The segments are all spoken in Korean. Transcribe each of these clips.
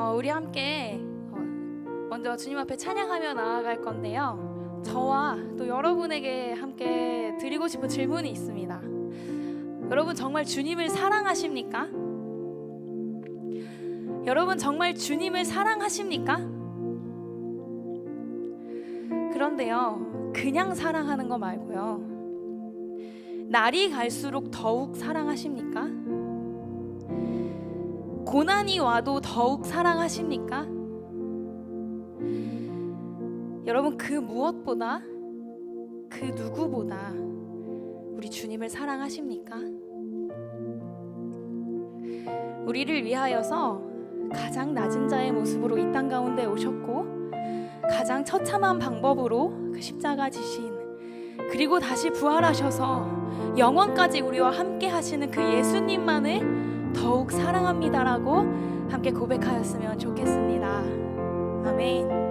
우리 함께 먼저 주님 앞에 찬양하며 나아갈 건데요. 저와 또 여러분에게 함께 드리고 싶은 질문이 있습니다. 여러분 정말 주님을 사랑하십니까? 여러분 정말 주님을 사랑하십니까? 그런데요, 그냥 사랑하는 거 말고요, 날이 갈수록 더욱 사랑하십니까? 고난이 와도 더욱 사랑하십니까? 여러분, 그 무엇보다, 그 누구보다 우리 주님을 사랑하십니까? 우리를 위하여서 가장 낮은 자의 모습으로 이 땅 가운데 오셨고, 가장 처참한 방법으로 그 십자가 지신, 그리고 다시 부활하셔서 영원까지 우리와 함께 하시는 그 예수님만을 더욱 사랑합니다라고 함께 고백하였으면 좋겠습니다. 아멘.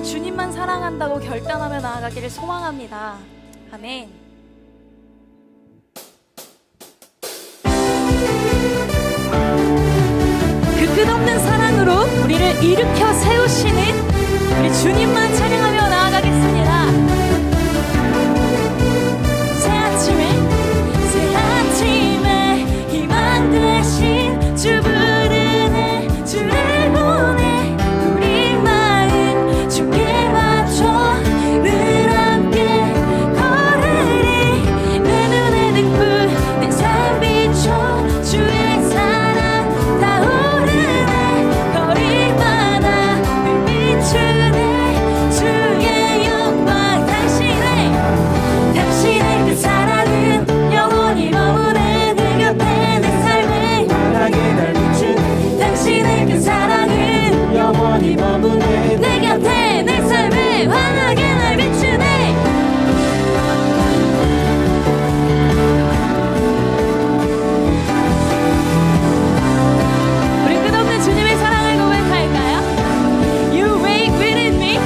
주님만 사랑한다고 결단하며 나아가기를 소망합니다. 아멘. 끝없는 사랑으로 우리를 일으켜 세우시는 우리 주님만 찬양하며 나아가겠습니다. 새 아침에 희망 되신 주 부르네 주를 보내 우리 마음 주께 맞춰 늘 함께 걸으리 내 눈에 등불 내 삶 비춰 주의 사랑 타오르네 거리마다 늘 비추네 주의 영광 당신의 그 사랑은 영원히 머무네 내 곁에 내 삶에 환하게 날 비추네 당신의 그 사랑은 영원히 머무네 내 곁에 내 삶에 환하게 날 비추네. 우리 끝없는 주님의 사랑을 고백할까요? You wait within me,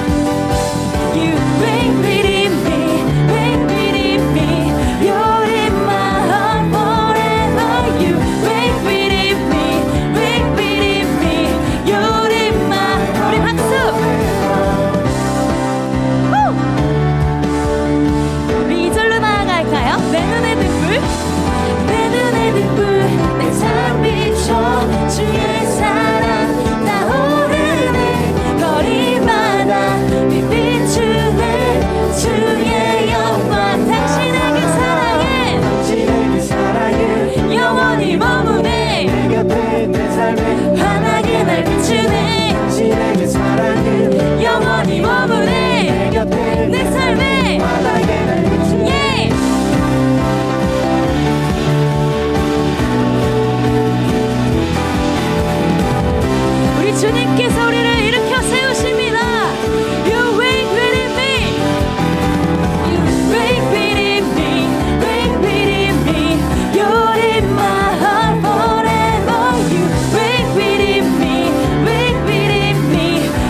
you wait within me, wait within me. You're in my heart forever. You wait within me, wait within me. You're in my. 우리 박수. 후! 우리 이절로 나아갈까요? 내 눈에 등불, 내 눈에 등불, 내 삶 비춰 주의 사랑 타오르네 거리마다 비추네 주의 영광 당신의 그 사랑은 영원히 머무네 내 곁에 내 삶에 환하게 날 비추네 당신의 그 사랑은 영원히 머무네 내 곁에 내 삶에 환하게 날 비추네 예! 우리 주님께서 우리를 일으켜 세우십니다. You wait within me, you wait within me, wait within me. You're in my heart forever. You wait within me, wait within me.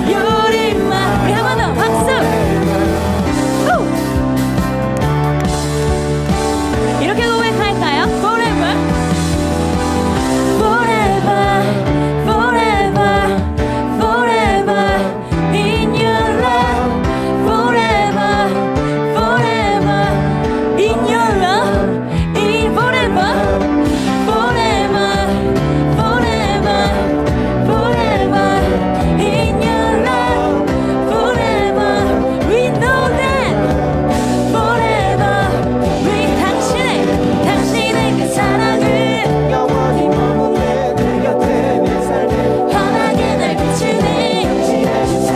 You're in my. 우리 한 번 더 박수. 후! 이렇게 고백할까요? Forever, forever, forever, forever in your love. Forever, forever in your love. Forever, forever, forever, forever in your love. Forever, we know that. Forever, 우리 당신의 그 사랑을 영원히 머무네 내 곁에 내 삶에 환하게 날 비추네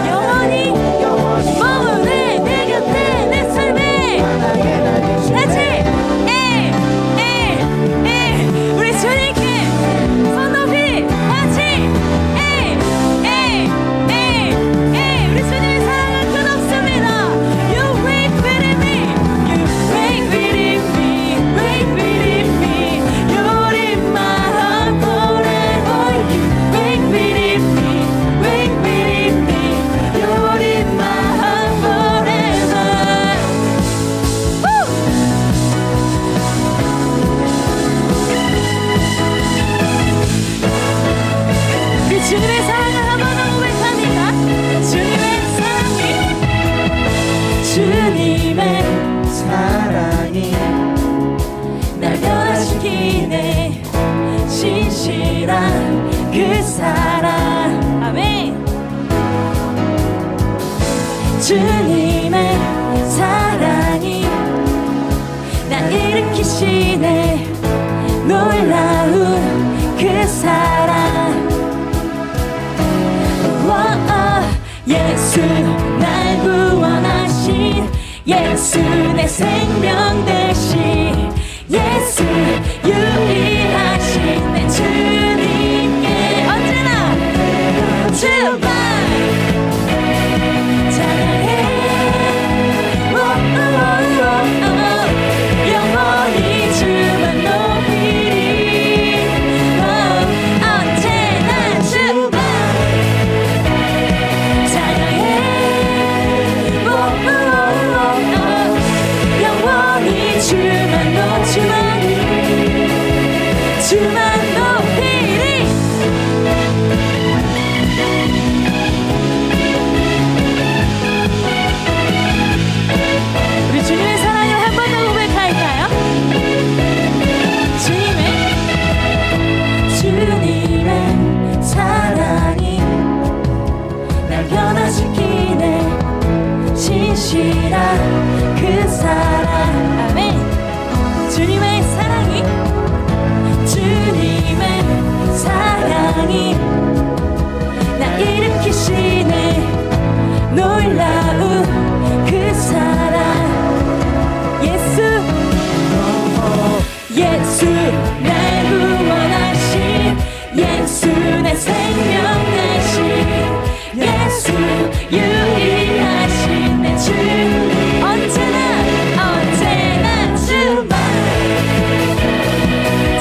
영원히 머무네 내 곁에 내 삶에 환하게 날 비추네 같이 우리 주님께 손 높이 같이 우리 주님의 사랑은 끝없습니다. You wait within me, you wait within me, wait within me. You're in my heart forever. You wait within me, wait within me. You're in my heart forever. Woo! 우리 주님의 사랑을 한 번 더 고백합니다. 주님의 사랑이 날 변화시키네 신실한 그 사랑. 아멘. 주님의 사랑이 날 일으키시네 놀라운 그 사랑. 예수 날 구원하신 예수 내 생명 대신 예수 유일하신 내 주님께 언제나 주발 찬양해 영원히 주만 높이리 언제나 주발 찬양해 영원히 주님의 사랑이 나 일으키시네 놀라운 그 사랑 예수 날 구원하신 예수 내 생명 되신 예수 유일하신 내 주 언제나 주만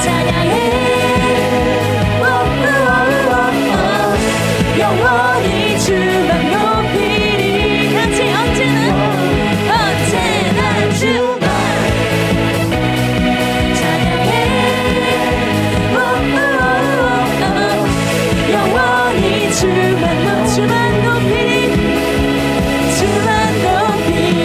찬양해 영원히 주만 높이리 같이 언제나 주만 영원히 주만 높이리 주만 높이리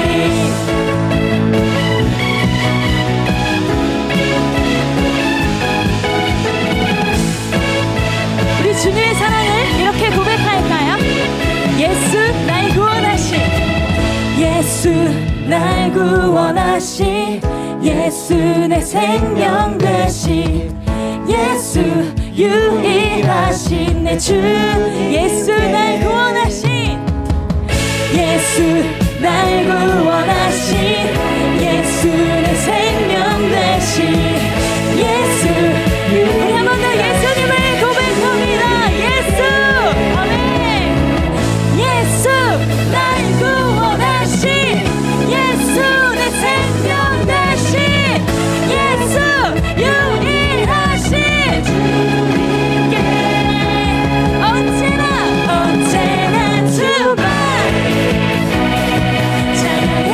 우리 주님의 사랑을 이렇게 고백할까요? 예수 날 구원하신 예수 날 구원하신 예수 내 생명 되신 예수 유일하신 내 주 예수 날 구원하신 예수 날 구원하신 예수 내 생명 되신 예수 우리 한 번 더 예수님을 고백합니다. 예수 아멘 예수 날 구원하신 예수 내 생명 되신 예수 유일하신 언제나 주만 찬양해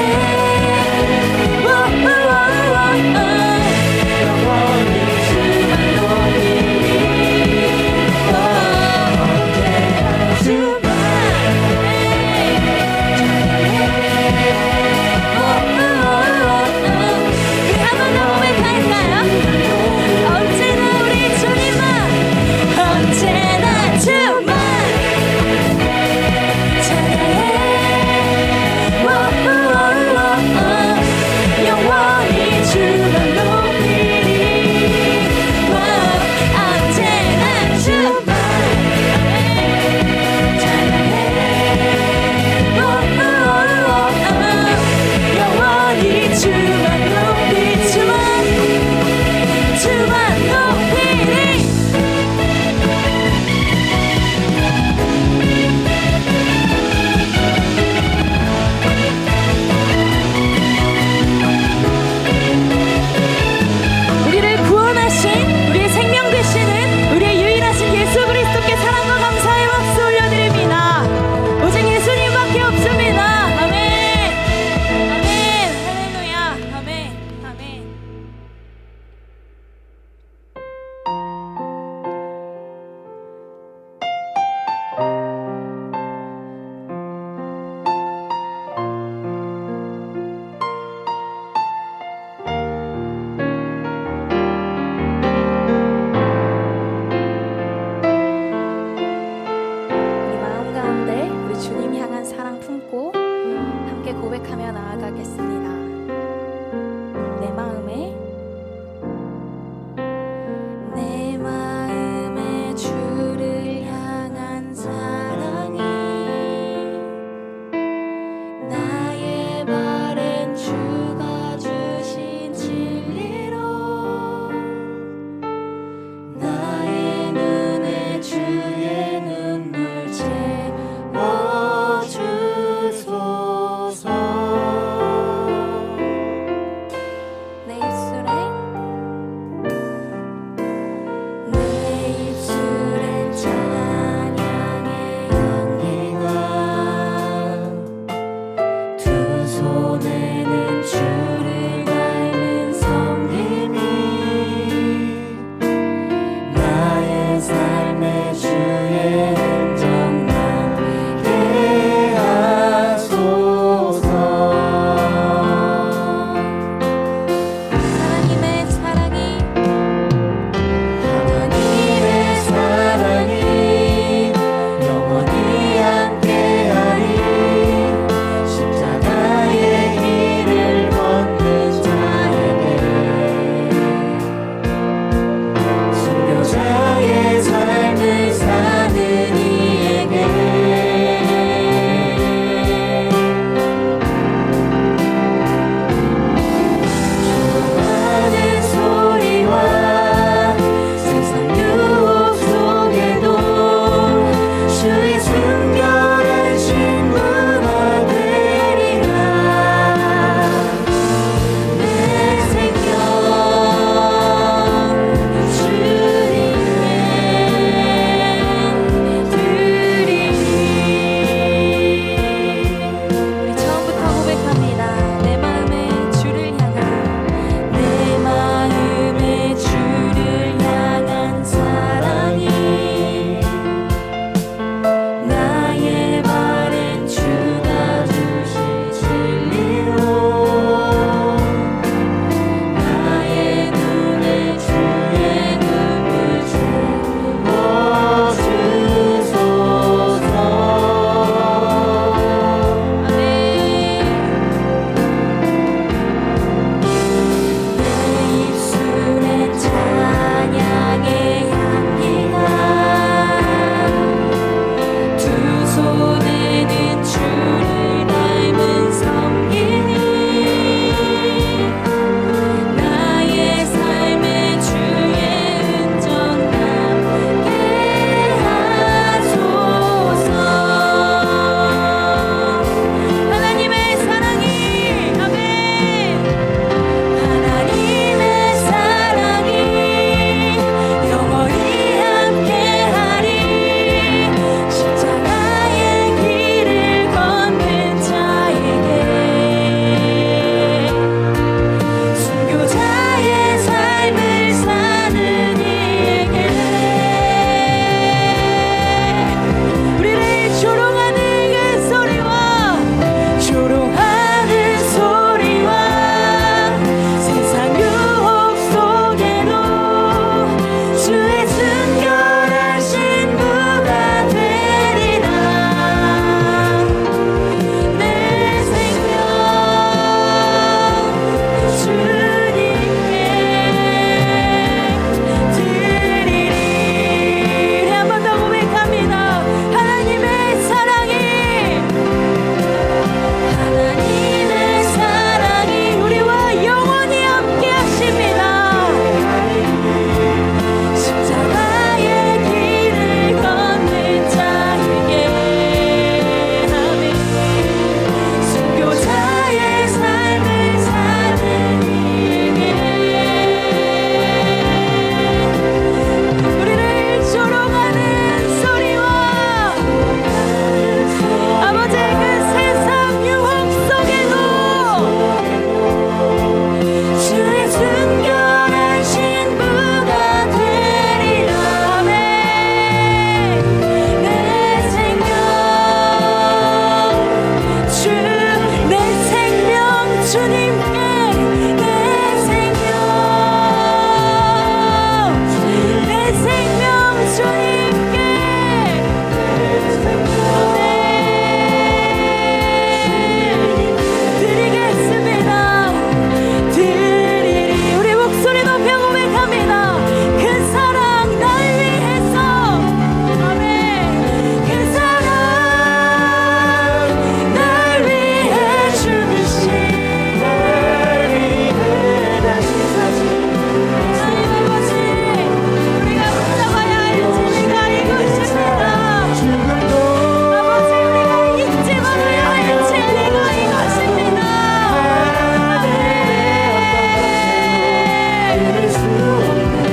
수 없는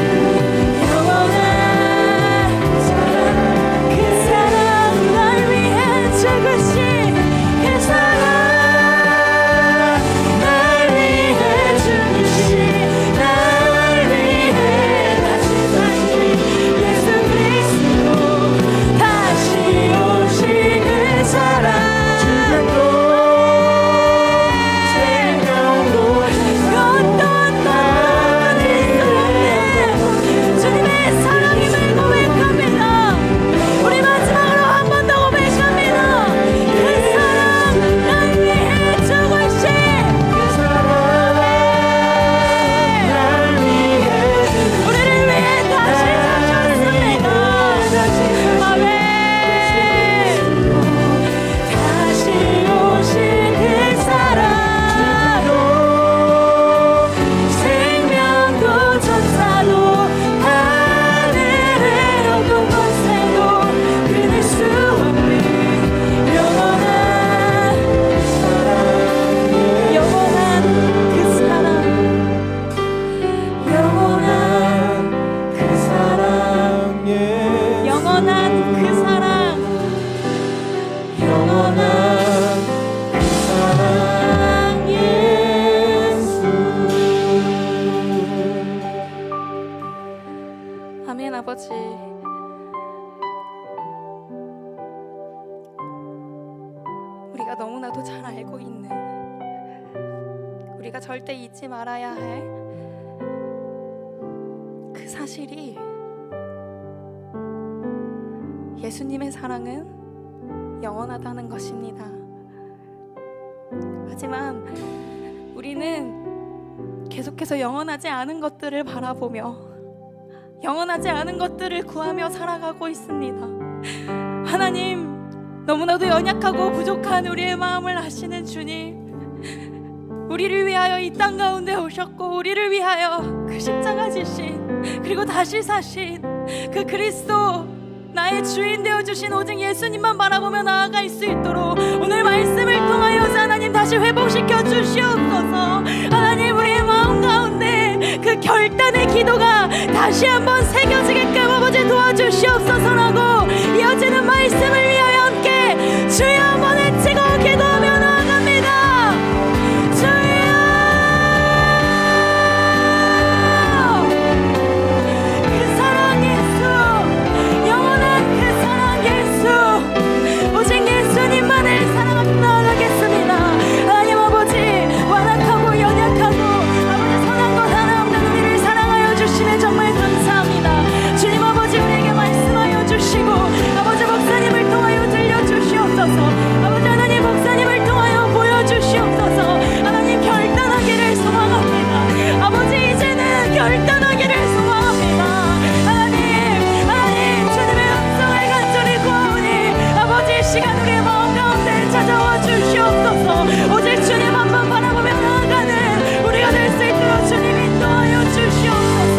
영원한 그 사랑 날 위해 죽으신 그 사랑 날 위해 죽으신 날 위해 다시 사신 예수 그리스도 다시 오신 그 사랑 죽음도 생명도 주님의 사랑임을 고백합니다. 우리 마지막으로 한 번 더 고백합니다. 그 사랑 날 위해 죽으신 그 사랑 날 위해 우리를 위해 다시 사셨습니다. 아멘. 다시 오신 그 사랑 생명도 천사도 하늘의 어떤 권세도 끊을 수 없는 영원한 그 사랑 영원한 그 사랑 영원한 그 사랑 영원한 그 사랑 영원한 그 사랑 예수 아멘. 아버지, 우리가 너무나도 잘 알고 있는, 우리가 절대 잊지 말아야 할 그 사실이 예수님의 사랑은 영원하다는 것입니다. 하지만 우리는 계속해서 영원하지 않은 것들을 바라보며 영원하지 않은 것들을 구하며 살아가고 있습니다. 하나님, 너무나도 연약하고 부족한 우리의 마음을 아시는 주님, 우리를 위하여 이 땅 가운데 오셨고 우리를 위하여 그 십자가 지신 그리고 다시 사신 그 그리스도, 나의 주인 되어주신 오직 예수님만 바라보며 나아갈 수 있도록 오늘 말씀을 통하여서 하나님 다시 회복시켜 주시옵소서. 하나님, 우리의 마음 가운데 그 결단의 기도가 다시 한번 새겨지게끔 아버지 도와주시옵소서라고 이어지는 말씀을 위하여 함께 주여 한번 외치고 기도하며 나아갑니다. 주여, 그 사랑 예수, 영원한 그 사랑 예수, 오직 예수님만을 사랑하며 나아가겠습니다. 하나님 아버지, 완악하고 연약하고 아버지 선한 것 하나 없는 우리를 사랑하여 주시네 정말 감사합니다. 주님 아버지, 우리에게 말씀하여 주시고 아버지 목사님을 통하여 들려주시옵소서. 아버지 하나님, 목사님을 통하여 보여주시옵소서. 하나님, 결단하기를 소망합니다. 아버지, 이제는 결단하기를 소망합니다. 하나님, 주님의 음성을 간절히 구하오니 아버지, 이 시간 우리의 마음 가운데 찾아와 주시옵소서. 오직 주님 한 번 바라보며 나아가는 우리가 될 수 있도록 주님 인도하여 주시옵소서.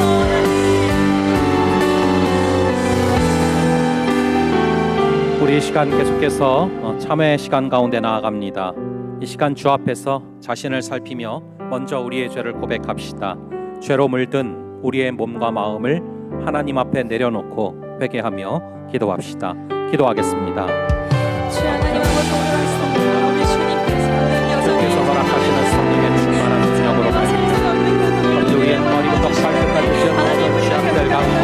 우리 이 시간 계속해서 참회의 시간 가운데 나아갑니다. 이 시간 주 앞에서 자신을 살피며 먼저 우리의 죄를 고백합시다. 죄로 물든 우리의 몸과 마음을 하나님 앞에 내려놓고 회개하며 기도합시다. 기도하겠습니다. 주 하나님 아버지, 오늘 말씀입니다. 우리 주님께서 주께서 허락하시는 성령의 충만한 능력으로 먼저 우리의 머리부터 발끝까지 모든 죄악들 가운데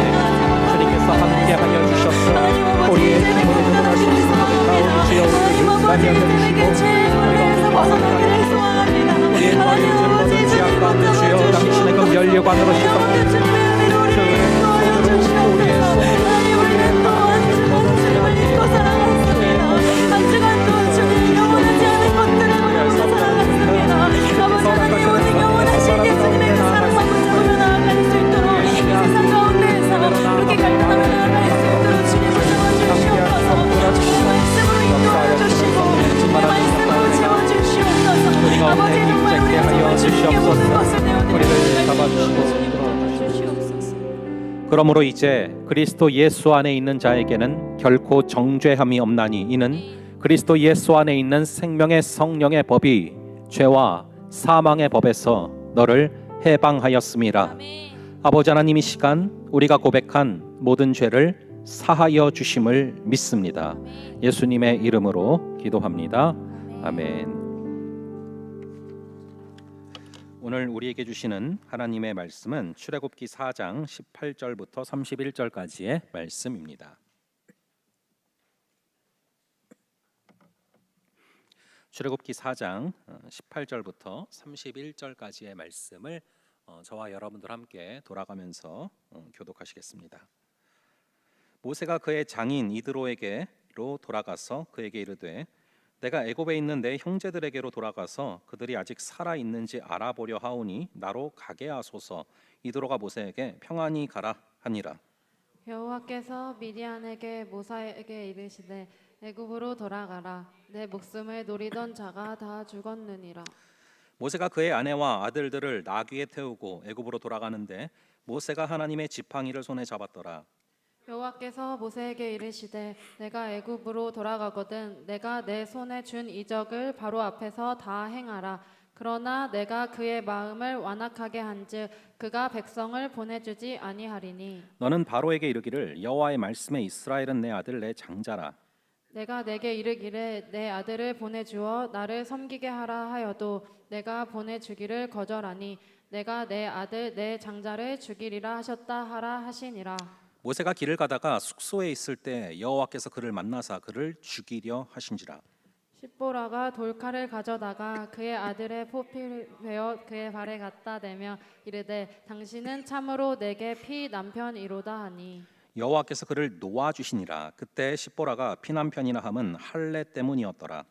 주님께서 함께하여 주셨어. 우리의 힘으로 일어날 수 있는 가운데 주여 우리를 인간이 여겨주시고 벗어나기를 소망합니다. 우리의 머리를 모든 죄악 가운데 주여 당신의 그 면류관으로 씻어 아버지, 정말 우리 하여 주시옵소서. 우리를 잡아주시고 그러므로 이제 그리스도 예수 안에 있는 자에게는 결코 정죄함이 없나니 이는 그리스도 예수 안에 있는 생명의 성령의 법이 죄와 사망의 법에서 너를 해방하였음이라. 아버지 하나님, 이 시간 우리가 고백한 모든 죄를 사하여 주심을 믿습니다. 아멘. 예수님의 이름으로 기도합니다. 아멘. 아멘. 오늘 우리에게 주시는 하나님의 말씀은 출애굽기 4장 18절부터 31절까지의 말씀입니다. 출애굽기 4장 18절부터 31절까지의 말씀을 저와 여러분들 함께 돌아가면서 교독하시겠습니다. 모세가 그의 장인 이드로에게로 돌아가서 그에게 이르되 내가 애굽에 있는 내 형제들에게로 돌아가서 그들이 아직 살아 있는지 알아보려 하오니 나로 가게 하소서. 이드로가 모세에게 평안히 가라 하니라. 여호와께서 미디안에게 모세에게 이르시되 애굽으로 돌아가라. 내 목숨을 노리던 자가 다 죽었느니라. 모세가 그의 아내와 아들들을 나귀에 태우고 애굽으로 돌아가는데 모세가 하나님의 지팡이를 손에 잡았더라. 여호와께서 모세에게 이르시되 내가 애굽으로 돌아가거든 내가 내 손에 준 이적을 바로 앞에서 다 행하라. 그러나 내가 그의 마음을 완악하게 한즉 그가 백성을 보내주지 아니하리니 너는 바로에게 이르기를 여호와의 말씀에 이스라엘은 내 아들 내 장자라. 내가 내게 이르기를 내 아들을 보내주어 나를 섬기게 하라 하여도 내가 보내주기를 거절하니 내가 내 아들 내 장자를 죽이리라 하셨다 하라 하시니라. 모세가 길을 가다가 숙소에 있을 때 여호와께서 그를 만나사 그를 죽이려 하신지라. 십보라가 돌칼을 가져다가 그의 아들의 포피를 베어 그의 발에 갖다 대며 이르되 당신은 참으로 내게 피 남편이로다 하니 여호와께서 그를 놓아주시니라. 그때 십보라가 피남편이나 함은 할례 때문이었더라.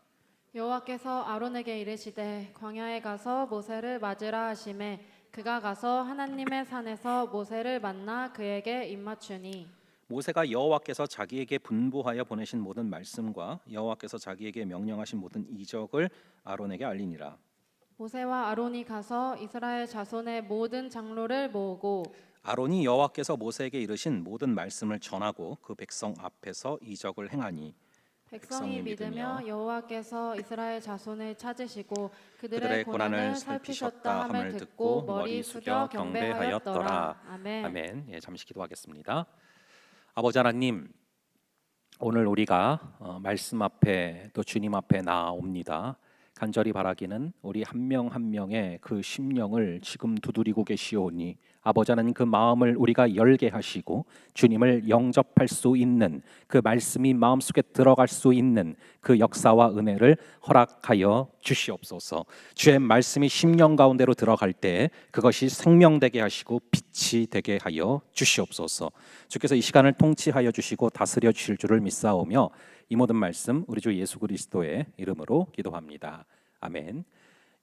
여호와께서 아론에게 이르시되 광야에 가서 모세를 맞으라 하시매 그가 가서 하나님의 산에서 모세를 만나 그에게 입맞추니 모세가 여호와께서 자기에게 분부하여 보내신 모든 말씀과 여호와께서 자기에게 명령하신 모든 이적을 아론에게 알리니라. 모세와 아론이 가서 이스라엘 자손의 모든 장로를 모으고 아론이 여호와께서 모세에게 이르신 모든 말씀을 전하고 그 백성 앞에서 이적을 행하니 백성이 믿으며 여호와께서 이스라엘 자손을 찾으시고 그들의 그들의 고난을 고난을 살피셨다 함을 듣고 머리 숙여 경배하였더라. 아멘. 아멘. 예, 잠시 기도하겠습니다. 아버지 하나님, 오늘 우리가 말씀 앞에 또 주님 앞에 나옵니다. 간절히 바라기는 우리 한 명 한 명의 그 심령을 지금 두드리고 계시오니 아버지 하나님, 그 마음을 우리가 열게 하시고 주님을 영접할 수 있는 그 말씀이 마음속에 들어갈 수 있는 그 역사와 은혜를 허락하여 주시옵소서. 주의 말씀이 심령 가운데로 들어갈 때 그것이 생명되게 하시고 빛이 되게 하여 주시옵소서. 주께서 이 시간을 통치하여 주시고 다스려 주실 줄을 믿사오며 이 모든 말씀 우리 주 예수 그리스도의 이름으로 기도합니다. 아멘.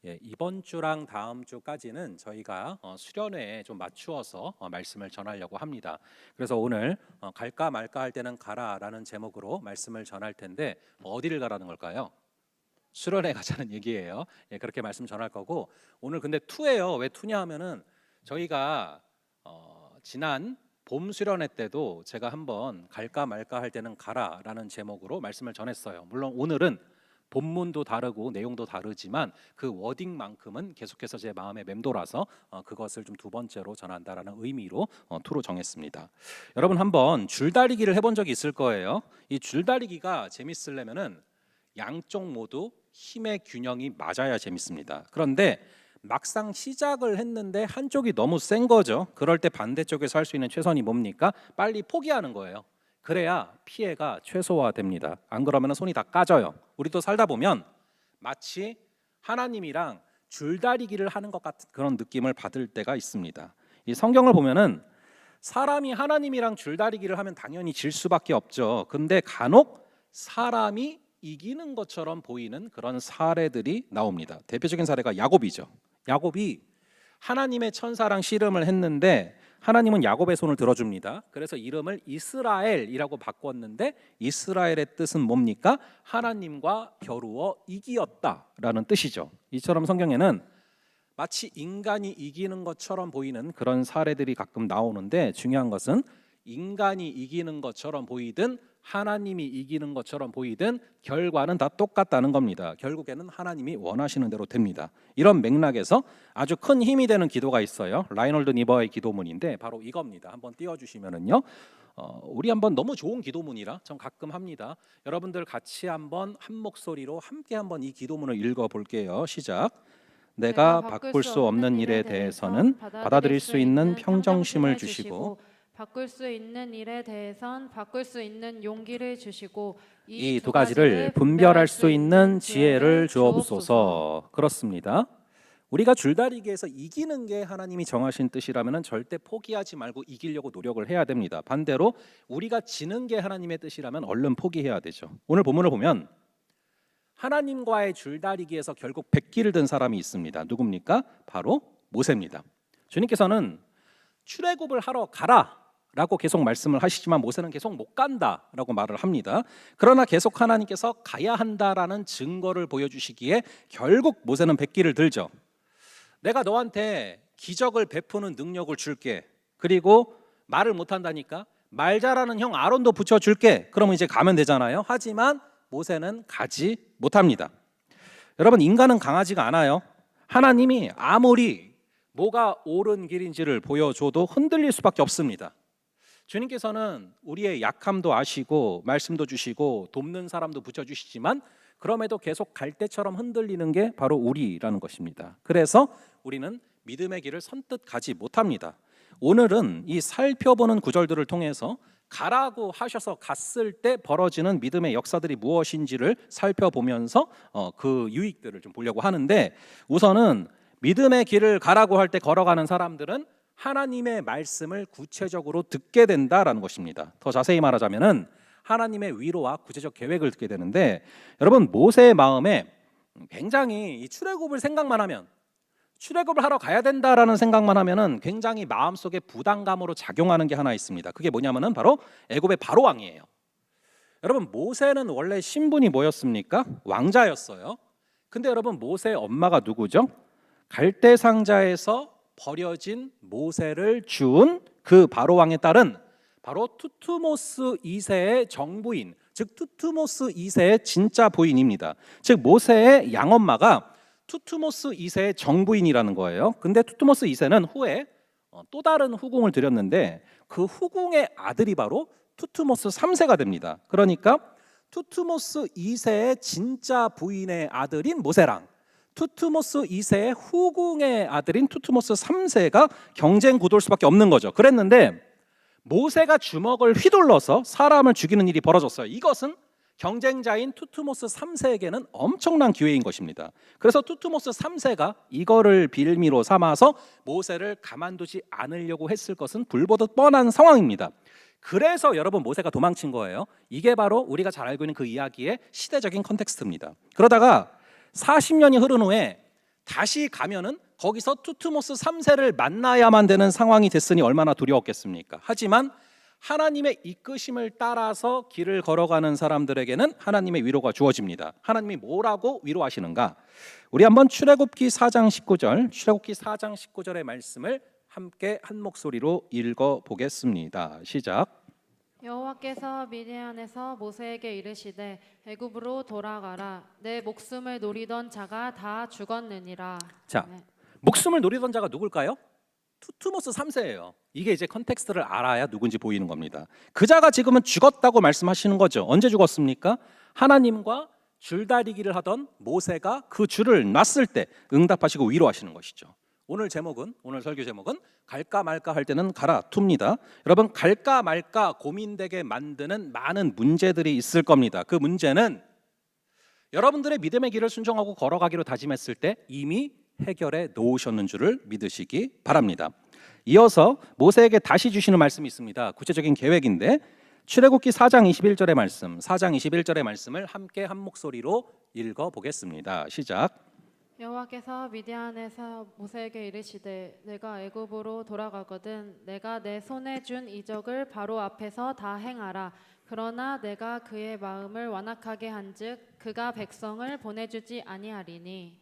예, 이번 주랑 다음 주까지는 저희가 수련회에 좀 맞추어서 말씀을 전하려고 합니다. 그래서 오늘 갈까 말까 할 때는 가라라는 제목으로 말씀을 전할 텐데 어디를 가라는 걸까요? 수련회 가자는 얘기예요. 예, 그렇게 말씀 전할 거고 오늘 근데 투예요. 왜 투냐 하면은 저희가 지난 봄 수련회 때도 제가 한번 갈까 말까 할 때는 가라라는 제목으로 말씀을 전했어요. 물론 오늘은 본문도 다르고 내용도 다르지만 그 워딩만큼은 계속해서 제 마음에 맴돌아서 그것을 좀 두 번째로 전한다라는 의미로 투로 정했습니다. 여러분 한번 줄다리기를 해본 적이 있을 거예요. 이 줄다리기가 재밌으려면은 양쪽 모두 힘의 균형이 맞아야 재밌습니다. 그런데 막상 시작을 했는데 한쪽이 너무 센 거죠. 그럴 때 반대쪽에서 할 수 있는 최선이 뭡니까? 빨리 포기하는 거예요. 그래야 피해가 최소화됩니다. 안 그러면 손이 다 까져요. 우리도 살다 보면 마치 하나님이랑 줄다리기를 하는 것 같은 그런 느낌을 받을 때가 있습니다. 이 성경을 보면은 사람이 하나님이랑 줄다리기를 하면 당연히 질 수밖에 없죠. 근데 간혹 사람이 이기는 것처럼 보이는 그런 사례들이 나옵니다. 대표적인 사례가 야곱이죠. 야곱이 하나님의 천사랑 씨름을 했는데 하나님은 야곱의 손을 들어줍니다. 그래서 이름을 이스라엘이라고 바꿨는데 이스라엘의 뜻은 뭡니까? 하나님과 겨루어 이기었다라는 뜻이죠. 이처럼 성경에는 마치 인간이 이기는 것처럼 보이는 그런 사례들이 가끔 나오는데 중요한 것은 인간이 이기는 것처럼 보이든 하나님이 이기는 것처럼 보이든 결과는 다 똑같다는 겁니다. 결국에는 하나님이 원하시는 대로 됩니다. 이런 맥락에서 아주 큰 힘이 되는 기도가 있어요. 라이놀드 니버의 기도문인데 바로 이겁니다. 한번 띄워주시면은요. 우리 한번 너무 좋은 기도문이라 전 가끔 합니다. 여러분들 같이 한번 한 목소리로 함께 한번 이 기도문을 읽어볼게요. 시작. 내가 바꿀 수 없는 일에 대해서는 받아들일 수 있는 평정심을 주시고 바꿀 수 있는 일에 대해선 바꿀 수 있는 용기를 주시고 이 두 가지를 분별할 수 있는 지혜를 주옵소서. 그렇습니다. 우리가 줄다리기에서 이기는 게 하나님이 정하신 뜻이라면 절대 포기하지 말고 이기려고 노력을 해야 됩니다. 반대로 우리가 지는 게 하나님의 뜻이라면 얼른 포기해야 되죠. 오늘 본문을 보면 하나님과의 줄다리기에서 결국 백기를 든 사람이 있습니다. 누굽니까? 바로 모세입니다. 주님께서는 출애굽을 하러 가라 라고 계속 말씀을 하시지만 모세는 계속 못 간다라고 말을 합니다. 그러나 계속 하나님께서 가야 한다라는 증거를 보여주시기에 결국 모세는 백기를 들죠. 내가 너한테 기적을 베푸는 능력을 줄게. 그리고 말을 못한다니까 말 잘하는 형 아론도 붙여줄게. 그러면 이제 가면 되잖아요. 하지만 모세는 가지 못합니다. 여러분, 인간은 강하지가 않아요. 하나님이 아무리 뭐가 옳은 길인지를 보여줘도 흔들릴 수밖에 없습니다. 주님께서는 우리의 약함도 아시고 말씀도 주시고 돕는 사람도 붙여주시지만 그럼에도 계속 갈 때처럼 흔들리는 게 바로 우리라는 것입니다. 그래서 우리는 믿음의 길을 선뜻 가지 못합니다. 오늘은 이 살펴보는 구절들을 통해서 가라고 하셔서 갔을 때 벌어지는 믿음의 역사들이 무엇인지를 살펴보면서 그 유익들을 좀 보려고 하는데, 우선은 믿음의 길을 가라고 할 때 걸어가는 사람들은 하나님의 말씀을 구체적으로 듣게 된다라는 것입니다. 더 자세히 말하자면은 하나님의 위로와 구체적 계획을 듣게 되는데, 여러분 모세의 마음에 굉장히 이 출애굽을 생각만 하면, 출애굽을 하러 가야 된다라는 생각만 하면은 굉장히 마음속에 부담감으로 작용하는 게 하나 있습니다. 그게 뭐냐면은 바로 애굽의 바로 왕이에요. 여러분 모세는 원래 신분이 뭐였습니까? 왕자였어요. 근데 여러분 모세의 엄마가 누구죠? 갈대 상자에서 버려진 모세를 준 그 바로 왕의 딸은 바로 투투모스 2세의 정부인, 즉 투투모스 2세의 진짜 부인입니다. 즉 모세의 양엄마가 투투모스 2세의 정부인이라는 거예요. 근데 투투모스 2세는 후에 또 다른 후궁을 들였는데 그 후궁의 아들이 바로 투투모스 3세가 됩니다. 그러니까 투투모스 2세의 진짜 부인의 아들인 모세랑 투투모스 2세의 후궁의 아들인 투투모스 3세가 경쟁 구도일 수밖에 없는 거죠. 그랬는데 모세가 주먹을 휘둘러서 사람을 죽이는 일이 벌어졌어요. 이것은 경쟁자인 투투모스 3세에게는 엄청난 기회인 것입니다. 그래서 투투모스 3세가 이거를 빌미로 삼아서 모세를 가만두지 않으려고 했을 것은 불보듯 뻔한 상황입니다. 그래서 여러분 모세가 도망친 거예요. 이게 바로 우리가 잘 알고 있는 그 이야기의 시대적인 컨텍스트입니다. 그러다가 40년이 흐른 후에 다시 가면은 거기서 투투모스 3세를 만나야만 되는 상황이 됐으니 얼마나 두려웠겠습니까? 하지만 하나님의 이끄심을 따라서 길을 걸어가는 사람들에게는 하나님의 위로가 주어집니다. 하나님이 뭐라고 위로하시는가? 우리 한번 출애굽기 4장 19절, 출애굽기 4장 19절의 말씀을 함께 한 목소리로 읽어 보겠습니다. 시작. 여호와께서 미디안에서 모세에게 이르시되 애굽으로 돌아가라. 내 목숨을 노리던 자가 다 죽었느니라. 자, 네. 목숨을 노리던 자가 누굴까요? 투투모스 3세예요. 이게 이제 컨텍스트를 알아야 누군지 보이는 겁니다. 그 자가 지금은 죽었다고 말씀하시는 거죠. 언제 죽었습니까? 하나님과 줄다리기를 하던 모세가 그 줄을 놨을 때 응답하시고 위로하시는 것이죠. 오늘 설교 제목은 갈까 말까 할 때는 가라 투입니다. 여러분 갈까 말까 고민되게 만드는 많은 문제들이 있을 겁니다. 그 문제는 여러분들의 믿음의 길을 순종하고 걸어가기로 다짐했을 때 이미 해결해 놓으셨는 줄을 믿으시기 바랍니다. 이어서 모세에게 다시 주시는 말씀이 있습니다. 구체적인 계획인데 출애굽기 4장 21절의 말씀, 4장 21절의 말씀을 함께 한 목소리로 읽어 보겠습니다. 시작. 여호와께서 미디안에서 모세에게 이르시되 내가 애굽으로 돌아가거든 내가 내 손에 준 이적을 바로 앞에서 다 행하라. 그러나 내가 그의 마음을 완악하게 한즉 그가 백성을 보내주지 아니하리니.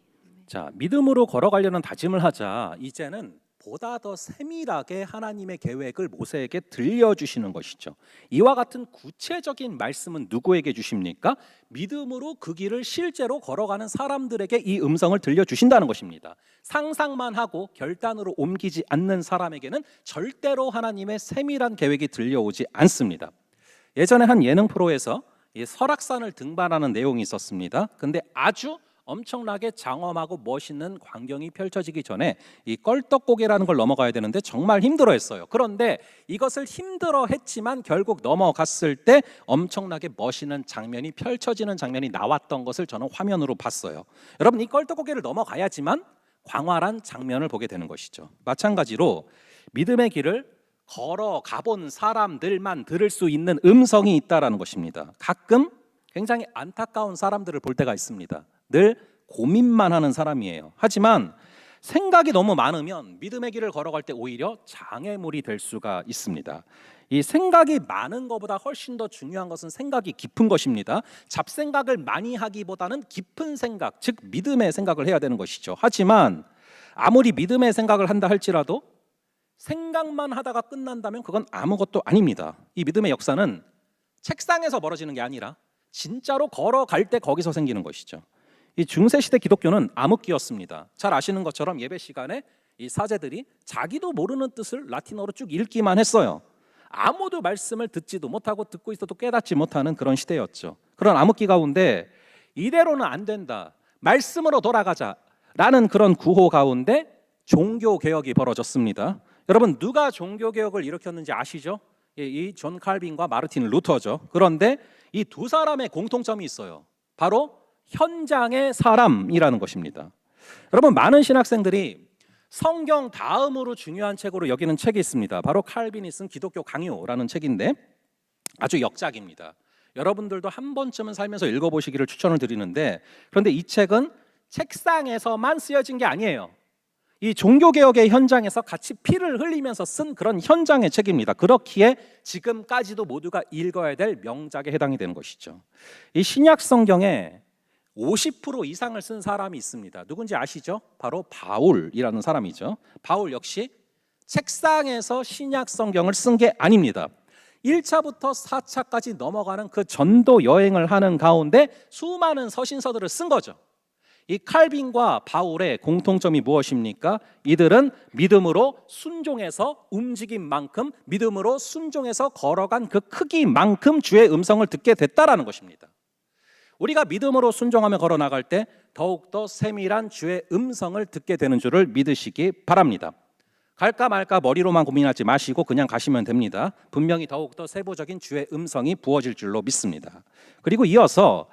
자, 믿음으로 걸어가려는 다짐을 하자. 이제는 보다 더 세밀하게 하나님의 계획을 모세에게 들려주시는 것이죠. 이와 같은 구체적인 말씀은 누구에게 주십니까? 믿음으로 그 길을 실제로 걸어가는 사람들에게 이 음성을 들려주신다는 것입니다. 상상만 하고 결단으로 옮기지 않는 사람에게는 절대로 하나님의 세밀한 계획이 들려오지 않습니다. 예전에 한 예능 프로에서 이 설악산을 등반하는 내용이 있었습니다. 근데 아주 엄청나게 장엄하고 멋있는 광경이 펼쳐지기 전에 이 껄떡고개라는 걸 넘어가야 되는데 정말 힘들어했어요. 그런데 이것을 힘들어했지만 결국 넘어갔을 때 엄청나게 멋있는 장면이 펼쳐지는 장면이 나왔던 것을 저는 화면으로 봤어요. 여러분, 이 껄떡고개를 넘어가야지만 광활한 장면을 보게 되는 것이죠. 마찬가지로 믿음의 길을 걸어가 본 사람들만 들을 수 있는 음성이 있다라는 것입니다. 가끔 굉장히 안타까운 사람들을 볼 때가 있습니다. 늘 고민만 하는 사람이에요. 하지만 생각이 너무 많으면 믿음의 길을 걸어갈 때 오히려 장애물이 될 수가 있습니다. 이 생각이 많은 것보다 훨씬 더 중요한 것은 생각이 깊은 것입니다. 잡생각을 많이 하기보다는 깊은 생각, 즉 믿음의 생각을 해야 되는 것이죠. 하지만 아무리 믿음의 생각을 한다 할지라도 생각만 하다가 끝난다면 그건 아무것도 아닙니다. 이 믿음의 역사는 책상에서 벌어지는 게 아니라 진짜로 걸어갈 때 거기서 생기는 것이죠. 이 중세시대 기독교는 암흑기였습니다. 잘 아시는 것처럼 예배 시간에 이 사제들이 자기도 모르는 뜻을 라틴어로 쭉 읽기만 했어요. 아무도 말씀을 듣지도 못하고 듣고 있어도 깨닫지 못하는 그런 시대였죠. 그런 암흑기 가운데 이대로는 안 된다, 말씀으로 돌아가자라는 그런 구호 가운데 종교개혁이 벌어졌습니다. 여러분, 누가 종교개혁을 일으켰는지 아시죠? 이 존 칼빈과 마르틴 루터죠. 그런데 이 두 사람의 공통점이 있어요. 바로 현장의 사람이라는 것입니다. 여러분, 많은 신학생들이 성경 다음으로 중요한 책으로 여기는 책이 있습니다. 바로 칼빈이 쓴 기독교 강요라는 책인데 아주 역작입니다. 여러분들도 한 번쯤은 살면서 읽어보시기를 추천을 드리는데, 그런데 이 책은 책상에서만 쓰여진 게 아니에요. 이 종교개혁의 현장에서 같이 피를 흘리면서 쓴 그런 현장의 책입니다. 그렇기에 지금까지도 모두가 읽어야 될 명작에 해당이 되는 것이죠. 이 신약 성경에 50% 이상을 쓴 사람이 있습니다. 누군지 아시죠? 바로 바울이라는 사람이죠. 바울 역시 책상에서 신약 성경을 쓴 게 아닙니다. 1차부터 4차까지 넘어가는 그 전도 여행을 하는 가운데 수많은 서신서들을 쓴 거죠. 이 칼빈과 바울의 공통점이 무엇입니까? 이들은 믿음으로 순종해서 움직인 만큼, 믿음으로 순종해서 걸어간 그 크기만큼 주의 음성을 듣게 됐다라는 것입니다. 우리가 믿음으로 순종하며 걸어나갈 때 더욱더 세밀한 주의 음성을 듣게 되는 줄을 믿으시기 바랍니다. 갈까 말까 머리로만 고민하지 마시고 그냥 가시면 됩니다. 분명히 더욱더 세부적인 주의 음성이 부어질 줄로 믿습니다. 그리고 이어서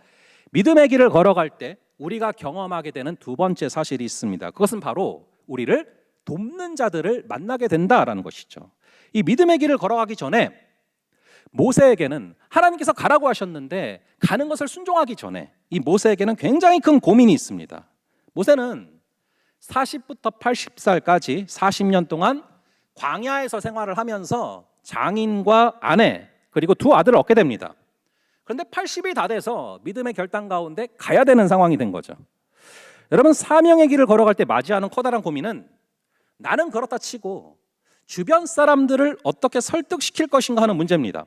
믿음의 길을 걸어갈 때 우리가 경험하게 되는 두 번째 사실이 있습니다. 그것은 바로 우리를 돕는 자들을 만나게 된다라는 것이죠. 이 믿음의 길을 걸어가기 전에 모세에게는 하나님께서 가라고 하셨는데 가는 것을 순종하기 전에 이 모세에게는 굉장히 큰 고민이 있습니다. 모세는 40부터 80살까지 40년 동안 광야에서 생활을 하면서 장인과 아내 그리고 두 아들을 얻게 됩니다. 그런데 80이 다 돼서 믿음의 결단 가운데 가야 되는 상황이 된 거죠. 여러분, 사명의 길을 걸어갈 때 맞이하는 커다란 고민은 나는 그렇다 치고 주변 사람들을 어떻게 설득시킬 것인가 하는 문제입니다.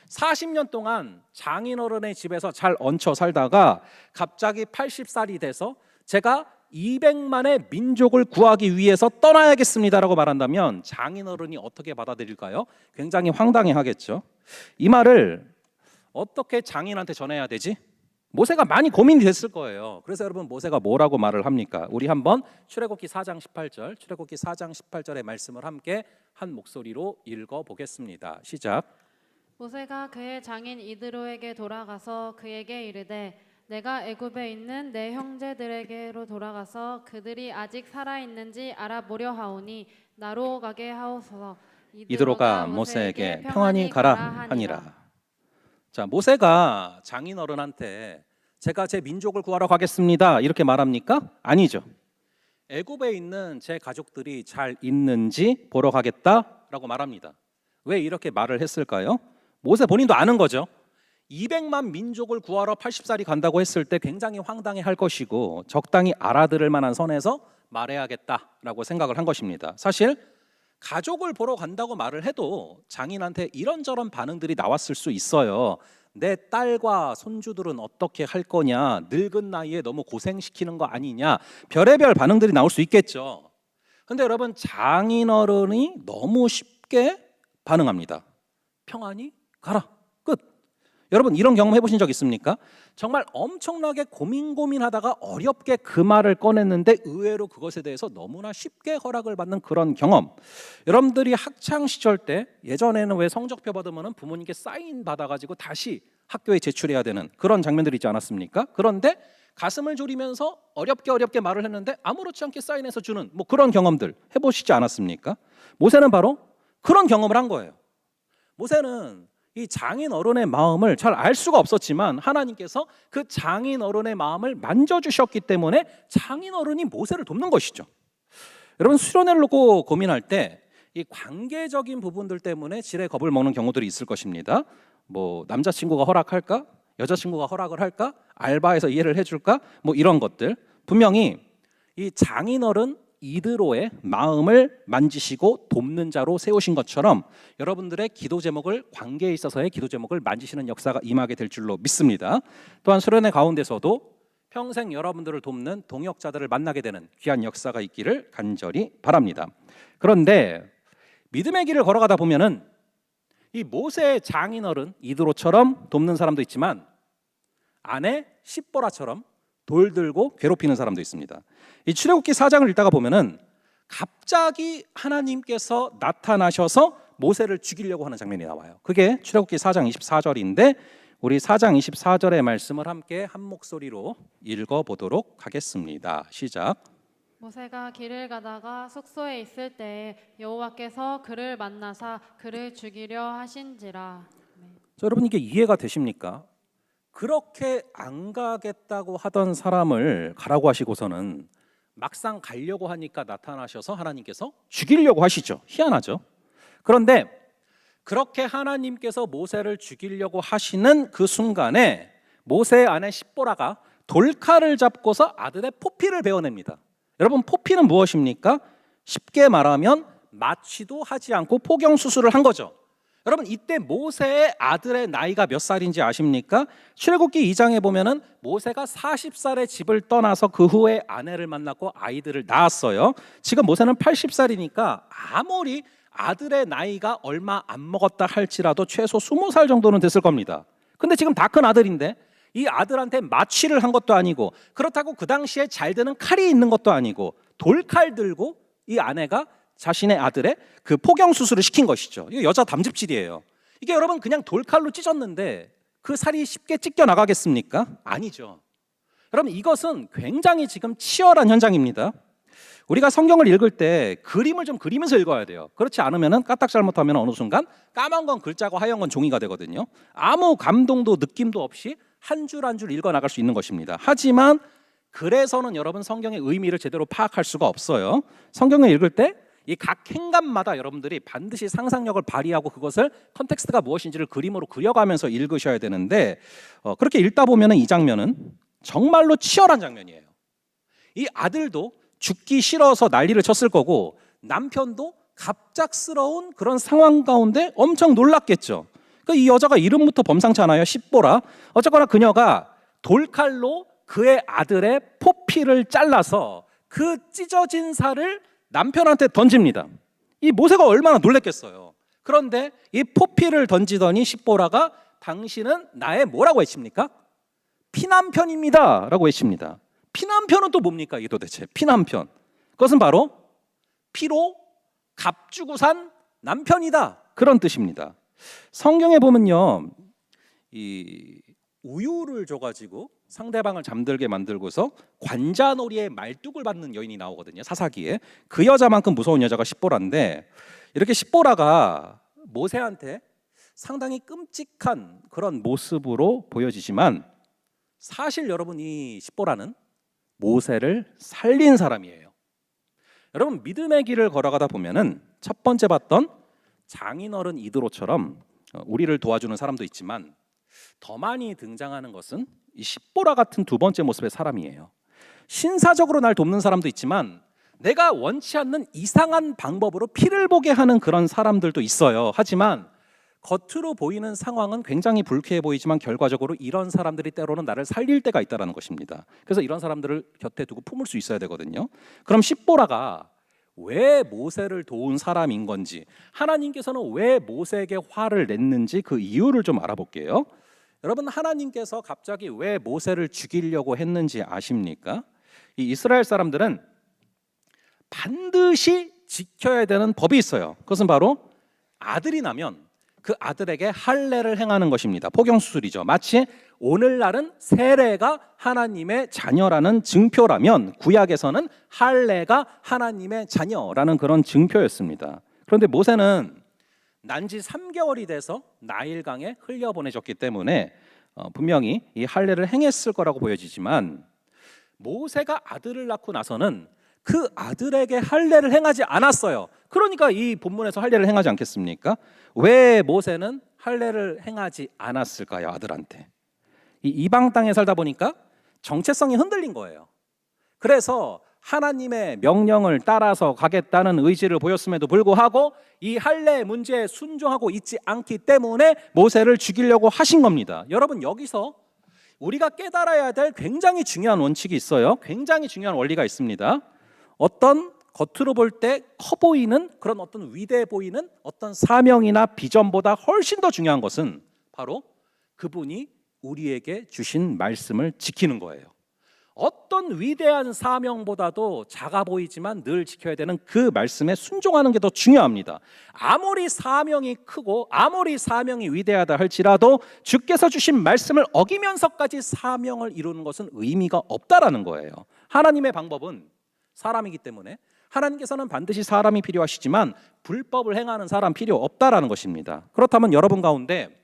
40년 동안 장인어른의 집에서 잘 얹혀 살다가 갑자기 80살이 돼서 제가 200만의 민족을 구하기 위해서 떠나야겠습니다라고 말한다면 장인어른이 어떻게 받아들일까요? 굉장히 황당해하겠죠. 이 말을 어떻게 장인한테 전해야 되지? 모세가 많이 고민이 됐을 거예요. 그래서 여러분, 모세가 뭐라고 말을 합니까? 우리 한번 출애굽기 4장 18절, 출애굽기 4장 18절의 말씀을 함께 한 목소리로 읽어보겠습니다. 시작. 모세가 그의 장인 이드로에게 돌아가서 그에게 이르되 내가 애굽에 있는 내 형제들에게로 돌아가서 그들이 아직 살아있는지 알아보려 하오니 나로 가게 하옵소서. 이드로가 모세에게 평안히 가라 하니라. 자, 모세가 장인어른한테 제가 제 민족을 구하러 가겠습니다 이렇게 말합니까? 아니죠. 애굽에 있는 제 가족들이 잘 있는지 보러 가겠다라고 말합니다. 왜 이렇게 말을 했을까요? 모세 본인도 아는 거죠. 200만 민족을 구하러 80살이 간다고 했을 때 굉장히 황당해 할 것이고 적당히 알아들을 만한 선에서 말해야겠다라고 생각을 한 것입니다. 사실 가족을 보러 간다고 말을 해도 장인한테 이런저런 반응들이 나왔을 수 있어요. 내 딸과 손주들은 어떻게 할 거냐, 늙은 나이에 너무 고생시키는 거 아니냐, 별의별 반응들이 나올 수 있겠죠. 근데 여러분, 장인어른이 너무 쉽게 반응합니다. 평안히 가라, 끝. 여러분, 이런 경험 해보신 적 있습니까? 정말 엄청나게 고민하다가 어렵게 그 말을 꺼냈는데 의외로 그것에 대해서 너무나 쉽게 허락을 받는 그런 경험. 여러분들이 학창 시절 때 예전에는 왜 성적표 받으면 부모님께 사인 받아가지고 다시 학교에 제출해야 되는 그런 장면들이 있지 않았습니까? 그런데 가슴을 졸이면서 어렵게 말을 했는데 아무렇지 않게 사인해서 주는 뭐 그런 경험들 해보시지 않았습니까? 모세는 바로 그런 경험을 한 거예요. 모세는 이 장인 어른의 마음을 잘 알 수가 없었지만 하나님께서 그 장인 어른의 마음을 만져주셨기 때문에 장인 어른이 모세를 돕는 것이죠. 여러분, 수련회를 놓고 고민할 때 이 관계적인 부분들 때문에 지레 겁을 먹는 경우들이 있을 것입니다. 뭐 남자친구가 허락할까? 여자친구가 허락을 할까? 알바에서 이해를 해줄까? 뭐 이런 것들. 분명히 이 장인 어른 이드로의 마음을 만지시고 돕는 자로 세우신 것처럼 여러분들의 기도 제목을, 관계에 있어서의 기도 제목을 만지시는 역사가 임하게 될 줄로 믿습니다. 또한 수련회 가운데서도 평생 여러분들을 돕는 동역자들을 만나게 되는 귀한 역사가 있기를 간절히 바랍니다. 그런데 믿음의 길을 걸어가다 보면은 이 모세의 장인어른 이드로처럼 돕는 사람도 있지만 아내 십보라처럼 돌 들고 괴롭히는 사람도 있습니다. 이 출애굽기 4장을 읽다가 보면은 갑자기 하나님께서 나타나셔서 모세를 죽이려고 하는 장면이 나와요. 그게 출애굽기 4장 24절인데 우리 4장 24절의 말씀을 함께 한 목소리로 읽어보도록 하겠습니다. 시작. 모세가 길을 가다가 숙소에 있을 때에 여호와께서 그를 만나사 그를 죽이려 하신지라. 여러분, 이게 이해가 되십니까? 그렇게 안 가겠다고 하던 사람을 가라고 하시고서는 막상 가려고 하니까 나타나셔서 하나님께서 죽이려고 하시죠. 희한하죠. 그런데 그렇게 하나님께서 모세를 죽이려고 하시는 그 순간에 모세의 아내 십보라가 돌칼을 잡고서 아들의 포피를 베어냅니다. 여러분, 포피는 무엇입니까? 쉽게 말하면 마취도 하지 않고 포경 수술을 한 거죠. 여러분, 이때 모세의 아들의 나이가 몇 살인지 아십니까? 출애굽기 2장에 보면은 모세가 40살에 집을 떠나서 그 후에 아내를 만났고 아이들을 낳았어요. 지금 모세는 80살이니까 아무리 아들의 나이가 얼마 안 먹었다 할지라도 최소 20살 정도는 됐을 겁니다. 근데 지금 다 큰 아들인데 이 아들한테 마취를 한 것도 아니고 그렇다고 그 당시에 잘 드는 칼이 있는 것도 아니고 돌칼 들고 이 아내가 자신의 아들의 그 포경 수술을 시킨 것이죠. 이거 여자 담즙질이에요. 이게 여러분 그냥 돌칼로 찢었는데 그 살이 쉽게 찢겨 나가겠습니까? 아니죠. 여러분, 이것은 굉장히 지금 치열한 현장입니다. 우리가 성경을 읽을 때 그림을 좀 그리면서 읽어야 돼요. 그렇지 않으면 까딱 잘못하면 어느 순간 까만 건 글자고 하얀 건 종이가 되거든요. 아무 감동도 느낌도 없이 한 줄 한 줄 읽어 나갈 수 있는 것입니다. 하지만 그래서는 여러분 성경의 의미를 제대로 파악할 수가 없어요. 성경을 읽을 때 이 각 행간마다 여러분들이 반드시 상상력을 발휘하고 그것을 컨텍스트가 무엇인지를 그림으로 그려가면서 읽으셔야 되는데 그렇게 읽다 보면 이 장면은 정말로 치열한 장면이에요. 이 아들도 죽기 싫어서 난리를 쳤을 거고 남편도 갑작스러운 그런 상황 가운데 엄청 놀랐겠죠. 이 여자가 이름부터 범상찮아요. 십보라. 어쨌거나 그녀가 돌칼로 그의 아들의 포피를 잘라서 그 찢어진 살을 남편한테 던집니다. 이 모세가 얼마나 놀랬겠어요. 그런데 이 포피를 던지더니 십보라가 당신은 나의 뭐라고 외칩니까? 피남편입니다 라고 외칩니다. 피남편은 또 뭡니까 이게 도대체? 피남편, 그것은 바로 피로 값주고 산 남편이다, 그런 뜻입니다. 성경에 보면요, 이 우유를 줘가지고 상대방을 잠들게 만들고서 관자놀이에 말뚝을 받는 여인이 나오거든요. 사사기에. 그 여자만큼 무서운 여자가 십보라인데 이렇게 십보라가 모세한테 상당히 끔찍한 그런 모습으로 보여지지만 사실 여러분 이 십보라는 모세를 살린 사람이에요. 여러분, 믿음의 길을 걸어가다 보면은 첫 번째 봤던 장인어른 이드로처럼 우리를 도와주는 사람도 있지만 더 많이 등장하는 것은 이 십보라 같은 두 번째 모습의 사람이에요. 신사적으로 날 돕는 사람도 있지만 내가 원치 않는 이상한 방법으로 피를 보게 하는 그런 사람들도 있어요. 하지만 겉으로 보이는 상황은 굉장히 불쾌해 보이지만 결과적으로 이런 사람들이 때로는 나를 살릴 때가 있다는 것입니다. 그래서 이런 사람들을 곁에 두고 품을 수 있어야 되거든요. 그럼 십보라가 왜 모세를 도운 사람인 건지, 하나님께서는 왜 모세에게 화를 냈는지 그 이유를 좀 알아볼게요. 여러분, 하나님께서 갑자기 왜 모세를 죽이려고 했는지 아십니까? 이 이스라엘 사람들은 반드시 지켜야 되는 법이 있어요. 그것은 바로 아들이 나면 그 아들에게 할례를 행하는 것입니다. 포경수술이죠. 마치 오늘날은 세례가 하나님의 자녀라는 증표라면 구약에서는 할례가 하나님의 자녀라는 그런 증표였습니다. 그런데 모세는 난지 3개월이 돼서 나일강에 흘려보내졌기 때문에 분명히 이 할례를 행했을 거라고 보여지지만, 모세가 아들을 낳고 나서는 그 아들에게 할례를 행하지 않았어요. 그러니까 이 본문에서 할례를 행하지 않겠습니까? 왜 모세는 할례를 행하지 않았을까요? 아들한테. 이 이방 땅에 살다 보니까 정체성이 흔들린 거예요. 그래서 하나님의 명령을 따라서 가겠다는 의지를 보였음에도 불구하고 이 할례 문제에 순종하고 있지 않기 때문에 모세를 죽이려고 하신 겁니다. 여러분, 여기서 우리가 깨달아야 될 굉장히 중요한 원칙이 있어요. 굉장히 중요한 원리가 있습니다. 어떤 겉으로 볼 때 커 보이는 그런 어떤 위대해 보이는 어떤 사명이나 비전보다 훨씬 더 중요한 것은 바로 그분이 우리에게 주신 말씀을 지키는 거예요. 어떤 위대한 사명보다도 작아 보이지만 늘 지켜야 되는 그 말씀에 순종하는 게 더 중요합니다. 아무리 사명이 크고 아무리 사명이 위대하다 할지라도 주께서 주신 말씀을 어기면서까지 사명을 이루는 것은 의미가 없다라는 거예요. 하나님의 방법은 사람이기 때문에 하나님께서는 반드시 사람이 필요하시지만 불법을 행하는 사람 필요 없다라는 것입니다. 그렇다면 여러분 가운데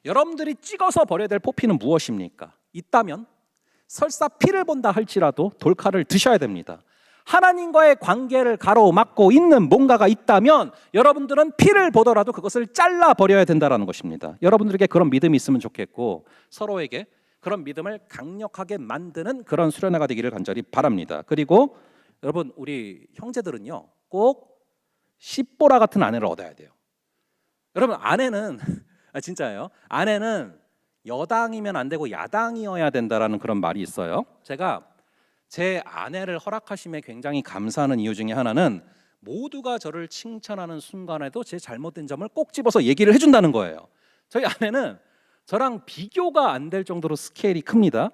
여러분들이 찍어서 버려야 될 포피는 무엇입니까? 있다면 설사 피를 본다 할지라도 돌칼을 드셔야 됩니다. 하나님과의 관계를 가로막고 있는 뭔가가 있다면 여러분들은 피를 보더라도 그것을 잘라 버려야 된다는 것입니다. 여러분들에게 그런 믿음이 있으면 좋겠고, 서로에게 그런 믿음을 강력하게 만드는 그런 수련회가 되기를 간절히 바랍니다. 그리고 여러분, 우리 형제들은요 꼭 십보라 같은 아내를 얻어야 돼요. 여러분, 아내는 진짜예요. 아내는 여당이면 안 되고 야당이어야 된다라는 그런 말이 있어요. 제가 제 아내를 허락하심에 굉장히 감사하는 이유 중에 하나는 모두가 저를 칭찬하는 순간에도 제 잘못된 점을 꼭 집어서 얘기를 해준다는 거예요. 저희 아내는 저랑 비교가 안 될 정도로 스케일이 큽니다.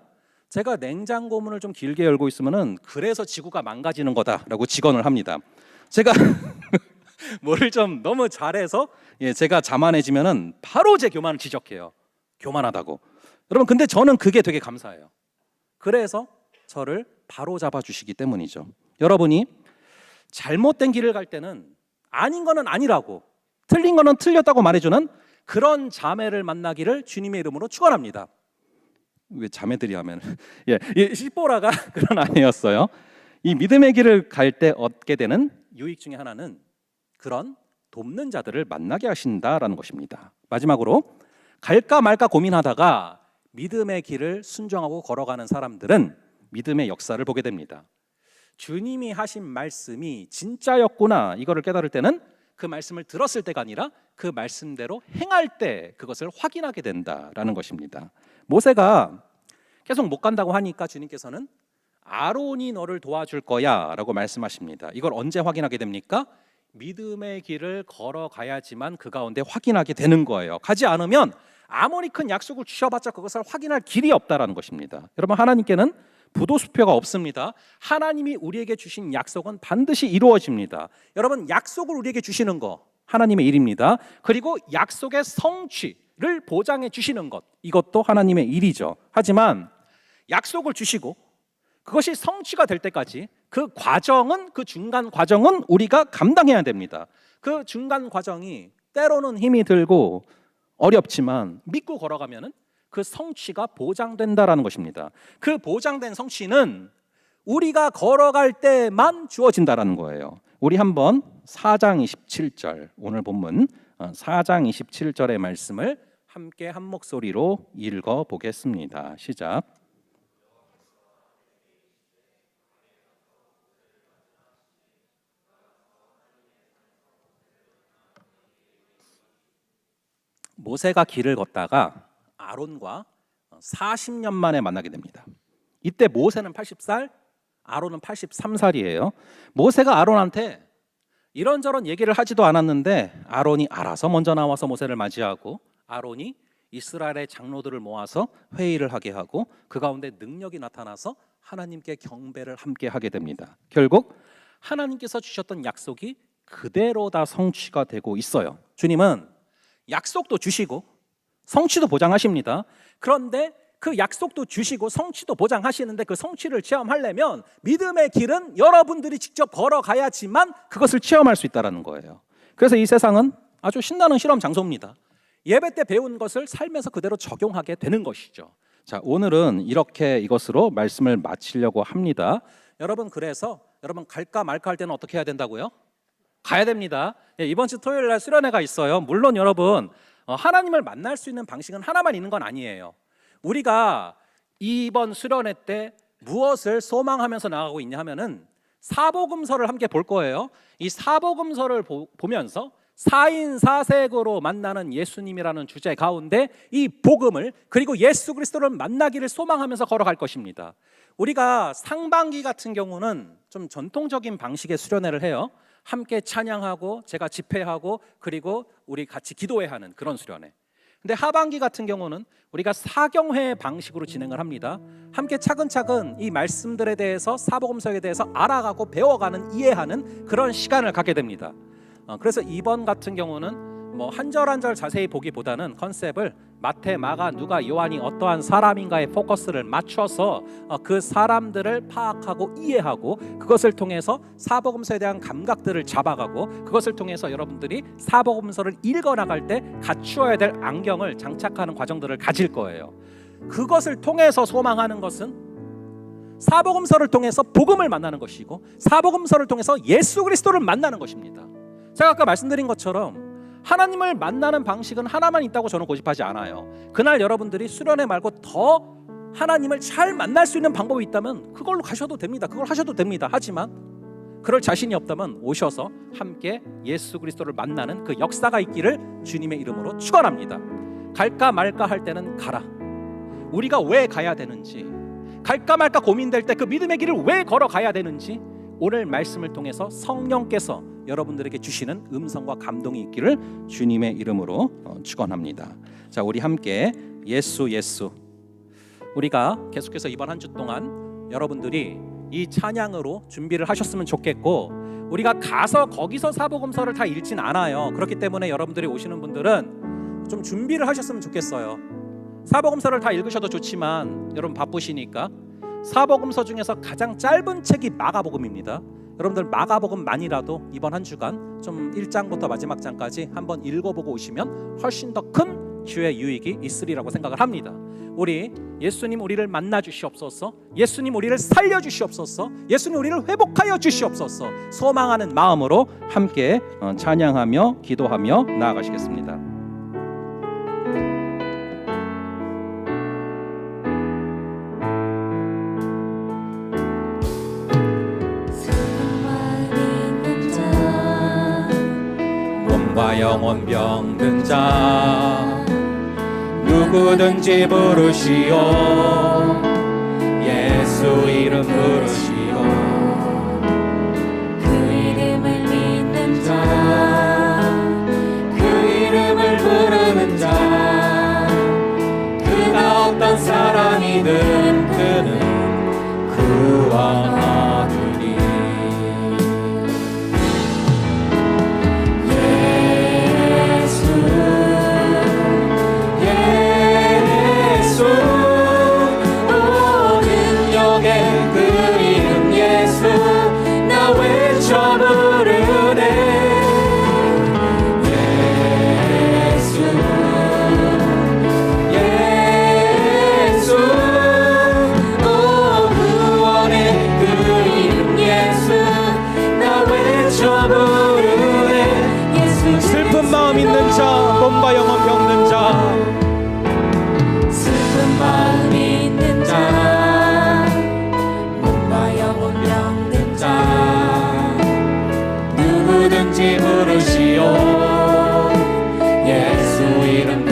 제가 냉장고 문을 좀 길게 열고 있으면은 그래서 지구가 망가지는 거다라고 직언을 합니다. 제가 뭐를 좀 너무 잘해서 제가 자만해지면은 바로 제 교만을 지적해요. 교만하다고. 여러분, 근데 저는 그게 되게 감사해요. 그래서 저를 바로 잡아주시기 때문이죠. 여러분이 잘못된 길을 갈 때는 아닌 거는 아니라고, 틀린 거는 틀렸다고 말해주는 그런 자매를 만나기를 주님의 이름으로 축원합니다. 왜 자매들이 하면 십보라가 그런 아내였어요. 이 믿음의 길을 갈 때 얻게 되는 유익 중에 하나는 그런 돕는 자들을 만나게 하신다라는 것입니다. 마지막으로, 갈까 말까 고민하다가 믿음의 길을 순종하고 걸어가는 사람들은 믿음의 역사를 보게 됩니다. 주님이 하신 말씀이 진짜였구나, 이거를 깨달을 때는 그 말씀을 들었을 때가 아니라 그 말씀대로 행할 때 그것을 확인하게 된다라는 것입니다. 모세가 계속 못 간다고 하니까 주님께서는 아론이 너를 도와줄 거야 라고 말씀하십니다. 이걸 언제 확인하게 됩니까? 믿음의 길을 걸어가야지만 그 가운데 확인하게 되는 거예요. 가지 않으면 아무리 큰 약속을 주셔봤자 그것을 확인할 길이 없다라는 것입니다. 여러분, 하나님께는 부도수표가 없습니다. 하나님이 우리에게 주신 약속은 반드시 이루어집니다. 여러분, 약속을 우리에게 주시는 거 하나님의 일입니다. 그리고 약속의 성취를 보장해 주시는 것, 이것도 하나님의 일이죠. 하지만 약속을 주시고 그것이 성취가 될 때까지 그 과정은, 그 중간 과정은 우리가 감당해야 됩니다. 그 중간 과정이 때로는 힘이 들고 어렵지만 믿고 걸어가면은 그 성취가 보장된다라는 것입니다. 그 보장된 성취는 우리가 걸어갈 때만 주어진다라는 거예요. 우리 한번 4장 27절, 오늘 본문 4장 27절의 말씀을 함께 한 목소리로 읽어 보겠습니다. 시작. 모세가 길을 걷다가 아론과 40년 만에 만나게 됩니다. 이때 모세는 80살, 아론은 83살이에요. 모세가 아론한테 이런저런 얘기를 하지도 않았는데 아론이 알아서 먼저 나와서 모세를 맞이하고, 아론이 이스라엘의 장로들을 모아서 회의를 하게 하고, 그 가운데 능력이 나타나서 하나님께 경배를 함께 하게 됩니다. 결국 하나님께서 주셨던 약속이 그대로 다 성취가 되고 있어요. 주님은 약속도 주시고 성취도 보장하십니다. 그런데 그 약속도 주시고 성취도 보장하시는데 그 성취를 체험하려면 믿음의 길은 여러분들이 직접 걸어가야지만 그것을 체험할 수 있다는 거예요. 그래서 이 세상은 아주 신나는 실험 장소입니다. 예배 때 배운 것을 삶에서 그대로 적용하게 되는 것이죠. 자, 오늘은 이렇게 이것으로 말씀을 마치려고 합니다. 여러분, 그래서 여러분 갈까 말까 할 때는 어떻게 해야 된다고요? 가야 됩니다. 이번 주 토요일 날 수련회가 있어요. 물론 여러분 하나님을 만날 수 있는 방식은 하나만 있는 건 아니에요. 우리가 이번 수련회 때 무엇을 소망하면서 나가고 있냐 하면은 사복음서를 함께 볼 거예요. 이 사복음서를 보면서 4인 4색으로 만나는 예수님이라는 주제 가운데 이 복음을, 그리고 예수 그리스도를 만나기를 소망하면서 걸어갈 것입니다. 우리가 상반기 같은 경우는 좀 전통적인 방식의 수련회를 해요. 함께 찬양하고 제가 집회하고 그리고 우리 같이 기도해야 하는 그런 수련회. 근데 하반기 같은 경우는 우리가 사경회 방식으로 진행을 합니다. 함께 차근차근 이 말씀들에 대해서, 사복음서에 대해서 알아가고 배워가는, 이해하는 그런 시간을 갖게 됩니다. 그래서 이번 같은 경우는 뭐 한 절 한 절 자세히 보기보다는 컨셉을 마태, 마가, 누가, 요한이 어떠한 사람인가에 포커스를 맞춰서 그 사람들을 파악하고 이해하고, 그것을 통해서 사복음서에 대한 감각들을 잡아가고, 그것을 통해서 여러분들이 사복음서를 읽어나갈 때 갖추어야 될 안경을 장착하는 과정들을 가질 거예요. 그것을 통해서 소망하는 것은 사복음서를 통해서 복음을 만나는 것이고, 사복음서를 통해서 예수 그리스도를 만나는 것입니다. 제가 아까 말씀드린 것처럼 하나님을 만나는 방식은 하나만 있다고 저는 고집하지 않아요. 그날 여러분들이 수련회 말고 더 하나님을 잘 만날 수 있는 방법이 있다면 그걸로 가셔도 됩니다. 그걸 하셔도 됩니다. 하지만 그럴 자신이 없다면 오셔서 함께 예수 그리스도를 만나는 그 역사가 있기를 주님의 이름으로 축원합니다. 갈까 말까 할 때는 가라. 우리가 왜 가야 되는지, 갈까 말까 고민될 때 그 믿음의 길을 왜 걸어가야 되는지 오늘 말씀을 통해서 성령께서 여러분들에게 주시는 음성과 감동이 있기를 주님의 이름으로 축원합니다. 자, 우리 함께 예수 예수. 우리가 계속해서 이번 한 주 동안 여러분들이 이 찬양으로 준비를 하셨으면 좋겠고, 우리가 가서 거기서 사복음서를 다 읽진 않아요. 그렇기 때문에 여러분들이 오시는 분들은 좀 준비를 하셨으면 좋겠어요. 사복음서를 다 읽으셔도 좋지만 여러분 바쁘시니까 사복음서 중에서 가장 짧은 책이 마가복음입니다. 여러분들 마가복음만이라도 이번 한 주간 좀 1장부터 마지막 장까지 한번 읽어보고 오시면 훨씬 더 큰 주의 유익이 있으리라고 생각을 합니다. 우리 예수님 우리를 만나 주시옵소서, 예수님 우리를 살려 주시옵소서, 예수님 우리를 회복하여 주시옵소서 소망하는 마음으로 함께 찬양하며 기도하며 나아가시겠습니다. 영혼 병든 자 누구든지 부르시오, 예수 이름 부르시오. 그 이름을 믿는 자, 그 이름을 부르는 자, 그가 어떤 사람이든 그는 구원하리니. 슬픈 마음 있는 자, 몸과 영혼 병든 자, 슬픈 마음 있는 자, 몸과 영혼 병든 자, 누구든지 부르시오, 예수 이름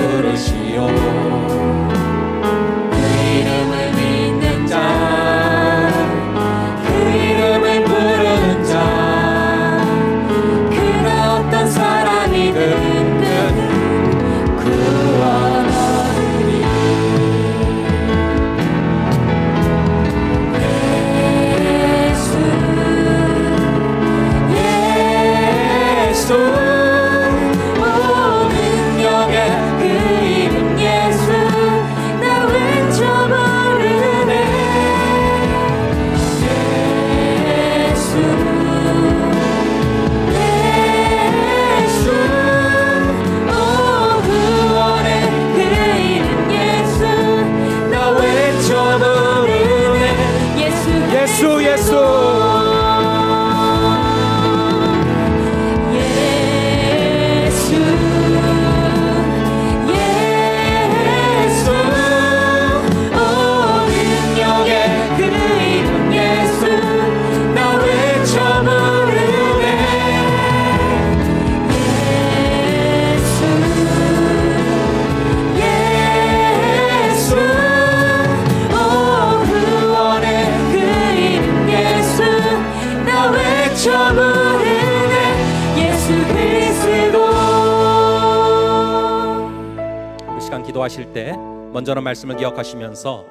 기도하실 때 먼저는 말씀을 기억하시면서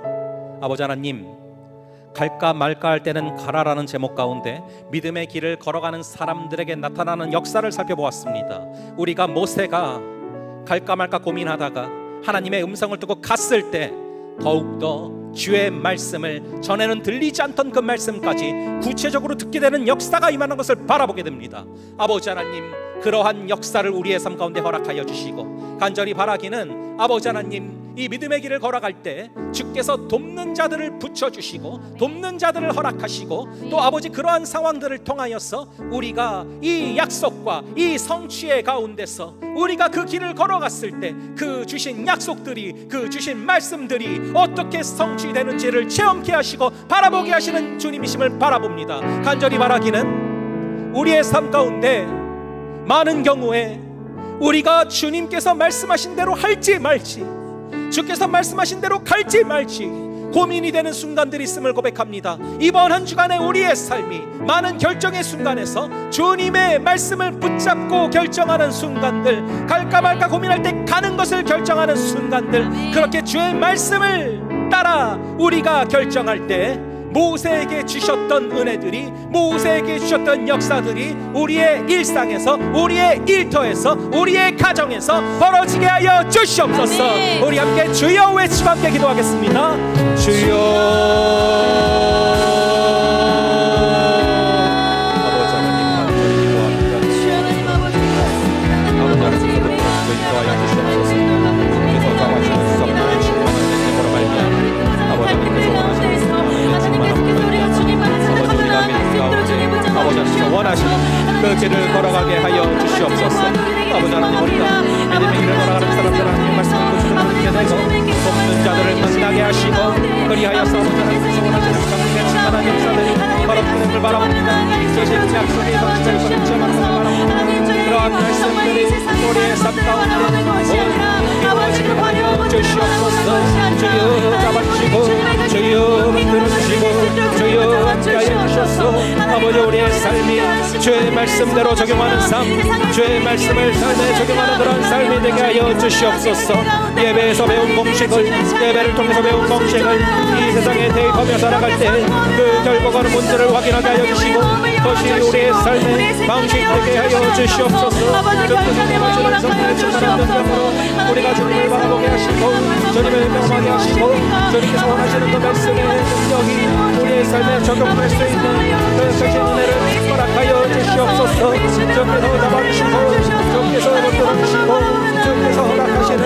아버지 하나님, 갈까 말까 할 때는 가라라는 제목 가운데 믿음의 길을 걸어가는 사람들에게 나타나는 역사를 살펴보았습니다. 우리가 모세가 갈까 말까 고민하다가 하나님의 음성을 듣고 갔을 때 더욱더 주의 말씀을 전에는 들리지 않던 그 말씀까지 구체적으로 듣게 되는 역사가 임하는 것을 바라보게 됩니다. 아버지 하나님, 그러한 역사를 우리의 삶 가운데 허락하여 주시고, 간절히 바라기는 아버지 하나님, 이 믿음의 길을 걸어갈 때 주께서 돕는 자들을 붙여주시고 돕는 자들을 허락하시고, 또 아버지 그러한 상황들을 통하여서 우리가 이 약속과 이 성취의 가운데서 우리가 그 길을 걸어갔을 때 그 주신 약속들이, 그 주신 말씀들이 어떻게 성취되는지를 체험케 하시고 바라보게 하시는 주님이심을 바라봅니다. 간절히 바라기는 우리의 삶 가운데 많은 경우에 우리가 주님께서 말씀하신 대로 할지 말지, 주께서 말씀하신 대로 갈지 말지 고민이 되는 순간들이 있음을 고백합니다. 이번 한 주간의 우리의 삶이 많은 결정의 순간에서 주님의 말씀을 붙잡고 결정하는 순간들, 갈까 말까 고민할 때 가는 것을 결정하는 순간들, 그렇게 주의 말씀을 따라 우리가 결정할 때 모세에게 주셨던 은혜들이, 모세에게 주셨던 역사들이 우리의 일상에서, 우리의 일터에서, 우리의 가정에서 벌어지게 하여 주시옵소서. 아멘. 우리 함께 주여 외치고 함께 기도하겠습니다. 주여. 아버지 하나님, 간절히 기도합니다. 아버지 하나님, 저도 인도하여 주시옵소서. 주께서 잡아주는 성령의 충만한 은혜로 말미암아 아버지 하나님께서 원하시는 아버지 하나님께서 원하시는 그 길을 걸어가게 하여 주시옵소서. 아버지 하나님, 우리가 믿음의 길을 걸어가는 사람들 하나님의 말씀을 붙잡게 되고 돕는 자들을 만나게 하시고, 그리하여서 아버지 하나님께서 원하시는 성령의 충만한 역사들이 바로 그분을 바라봅니다. 주신 약속의 성취될 것을 체험하는 것을 바라봅니다. 그러한 말씀들이 우리의 삶 가운데 이루어지게 하여 주시옵소서. 주여 잡아주시고, 주여 흔들어주시고, 주여 함께하여 주셔서 아버지 우리의 삶이 주의 말씀대로 적용하는 삶, 주의 말씀을 삶에 적용하는 그런 삶이 되게 하여 주시옵소서. 예배에서 배운 공식을, 예배를 통해서 배운 공식을 이 세상에 대입하며 살아갈 때 그 결과가는 문제를 확인하게 하여 주시고, 그것이 우리의 삶의 방식 되게 하여 주시옵소서. 주님의 원하시는 성령의 충만한 능력으로 우리가 주님을 바라보게 하시고, 주님을 명하게 하시고, 주님께서 원하시는 그 말씀의 능력이 우리의 삶에 적용할 수 있는 그 크신 은혜를 허락하여 주시옵소서. 주께서 잡아주시고, 주께서 붙들어주시고, 주께서 허락하시는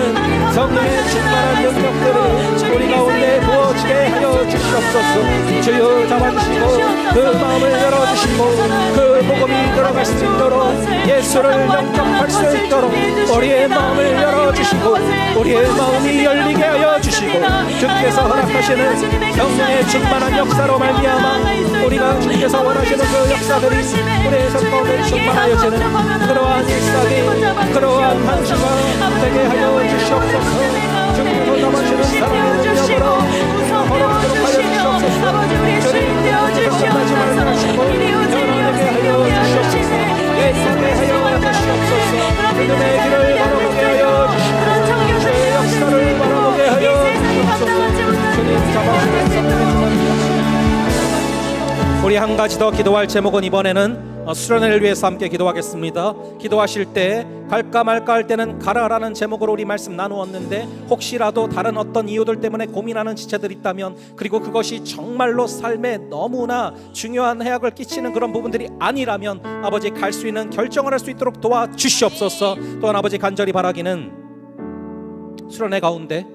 성령의 충만한 능력들을 우리 가운데 부어지게 하여 주시옵소서. 주여 잡아주시고, 그 마음을 열어주시고, 그 복음이 들어갈 수 있도록, 예수를 영접할 수 있도록 우리의 마음을 열어주시고, 우리의 마음이 열리게 하여 주시고, 주께서 허락하시는 성령의 충만한 역사로 말미암아 우리가 주께서 원하시는 그 역사들이 우리의 삶 가운데 충만하여지는 그러한 일상이, 그러한 한 주가 되게 하여 주시옵소서. 주께서 남아시는 사랑의 능력으로 허락하도록 하여 주시옵소서. 주님 끝나지 말고 하시고 변화되게 하여 주시옵소서. 예수하게 하여 주시옵소서. 믿음의 길을 바라보게 하여 주시고, 주의 역사를 바라보게 하여 주시옵소서. 주님 잡아주시는 성령의 우리 한 가지 더 기도할 제목은 이번에는 수련회를 위해서 함께 기도하겠습니다. 기도하실 때 갈까 말까 할 때는 가라라는 제목으로 우리 말씀 나누었는데, 혹시라도 다른 어떤 이유들 때문에 고민하는 지체들이 있다면, 그리고 그것이 정말로 삶에 너무나 중요한 해악을 끼치는 그런 부분들이 아니라면 아버지 갈 수 있는 결정을 할 수 있도록 도와주시옵소서. 또한 아버지 간절히 바라기는 수련회 가운데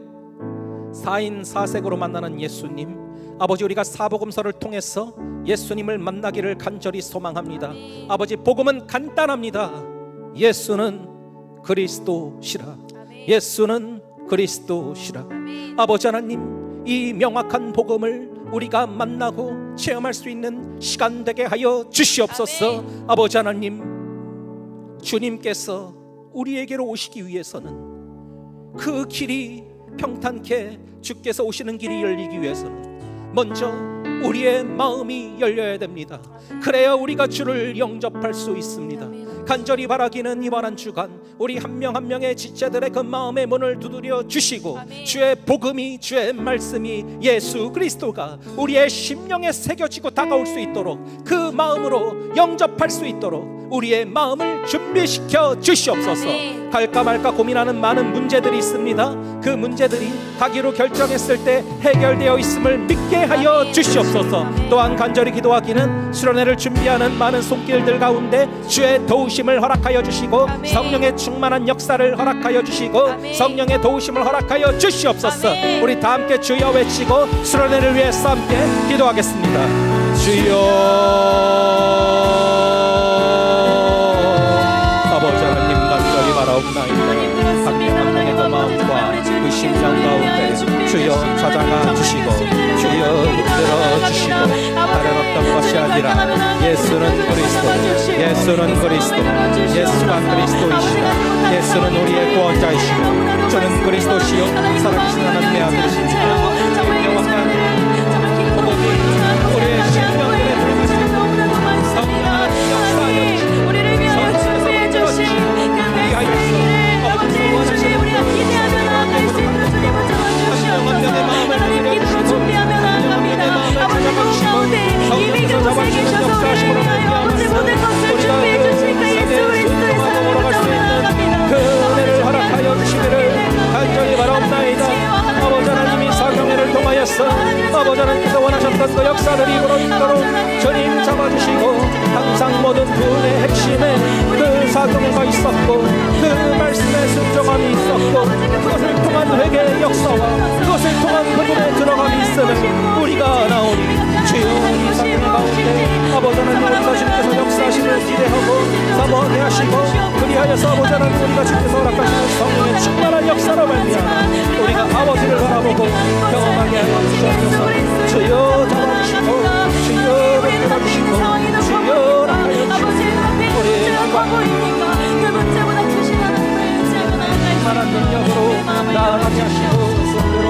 4인 4색으로 만나는 예수님, 아버지 우리가 사복음서를 통해서 예수님을 만나기를 간절히 소망합니다. 아버지 복음은 간단합니다. 예수는 그리스도시라. 예수는 그리스도시라. 아버지 하나님, 이 명확한 복음을 우리가 만나고 체험할 수 있는 시간 되게 하여 주시옵소서. 아버지 하나님, 주님께서 우리에게로 오시기 위해서는 그 길이 평탄케, 주께서 오시는 길이 열리기 위해서는 먼저 우리의 마음이 열려야 됩니다. 그래야 우리가 주를 영접할 수 있습니다. 간절히 바라기는 이번 한 주간 우리 한 명 한 명의 지체들의 그 마음의 문을 두드려 주시고, 주의 복음이, 주의 말씀이, 예수 그리스도가 우리의 심령에 새겨지고 다가올 수 있도록, 그 마음으로 영접할 수 있도록 우리의 마음을 준비시켜 주시옵소서. 갈까 말까 고민하는 많은 문제들이 있습니다. 그 문제들이 가기로 결정했을 때 해결되어 있음을 믿게 하여 주시옵소서. 또한 간절히 기도하기는 수련회를 준비하는 많은 손길들 가운데 주의 도우심을 허락하여 주시고, 성령의 충만한 역사를 허락하여 주시고, 성령의 도우심을 허락하여 주시옵소서. 우리 다 함께 주여 외치고 수련회를 위해서 함께 기도하겠습니다. 주여, 아버지 하나님 간절히 바라옵나이다. 한 명 한 명의 그 마음과 그 심장 가운데 주여 찾아가 주시고, 주여 붙들어 주시고, 다른 어떤 것이 아니라 예수는 그리스도, 예수는 그리스도, 예수가 그리스도이시다. 예수는 우리의 구원자이시고, 저는 그리스도시요 살아계신 하나님의 아들이시니라. 영원한 복음이 우리의 심령들에 들어가시고 성령의 역사하여 주시고, 우리를 위하여 준비해 주신 그 메시지를 아버지 주님 우리가 기대하며 나아갈 수 있는 주님을 잡아주시옵소서. 하나님 기도로 준비하며 나아갑니다. 아버지 그 가운데 이미 그곳에 계셔서 우리를 위하여 아버지 모든 것을 준비해 주신 그 예수 그리스도의 사랑으로 나아갑니다. 그 은혜를 허락하여 주시기를 간절히 바라옵나이다. 아버지 하나님이 사경회를 통하여서 아버지 하나님께서 원하셨던 그 역사들이 이루어지도록 주님 잡아주시고, 항상 모든 부분의 핵심에 그 사경회가 있었고, 그 말씀에 순종함이 있었고, 그것을 통한 회개의 역사와 그것을 통한 그분의 들어감이 있으면 우리가 나오니, 주여 이 사경회 가운데 아버지 하나님 사실께서 역사하시는 기대하고 사모하게 하시고, 그리하여서 아버지 하나님 우리가 주께서 허락하시는 성령의 충만한 역사로 말미암아 우리가 아버지를 바라보고 경험하게 하여 주옵소서. 주여 잡아주시고, 주여 붙들어주시고, 주여 허락하여 주시고, 우리의 영광 만한 능력으로 나아가게 하시고 손들어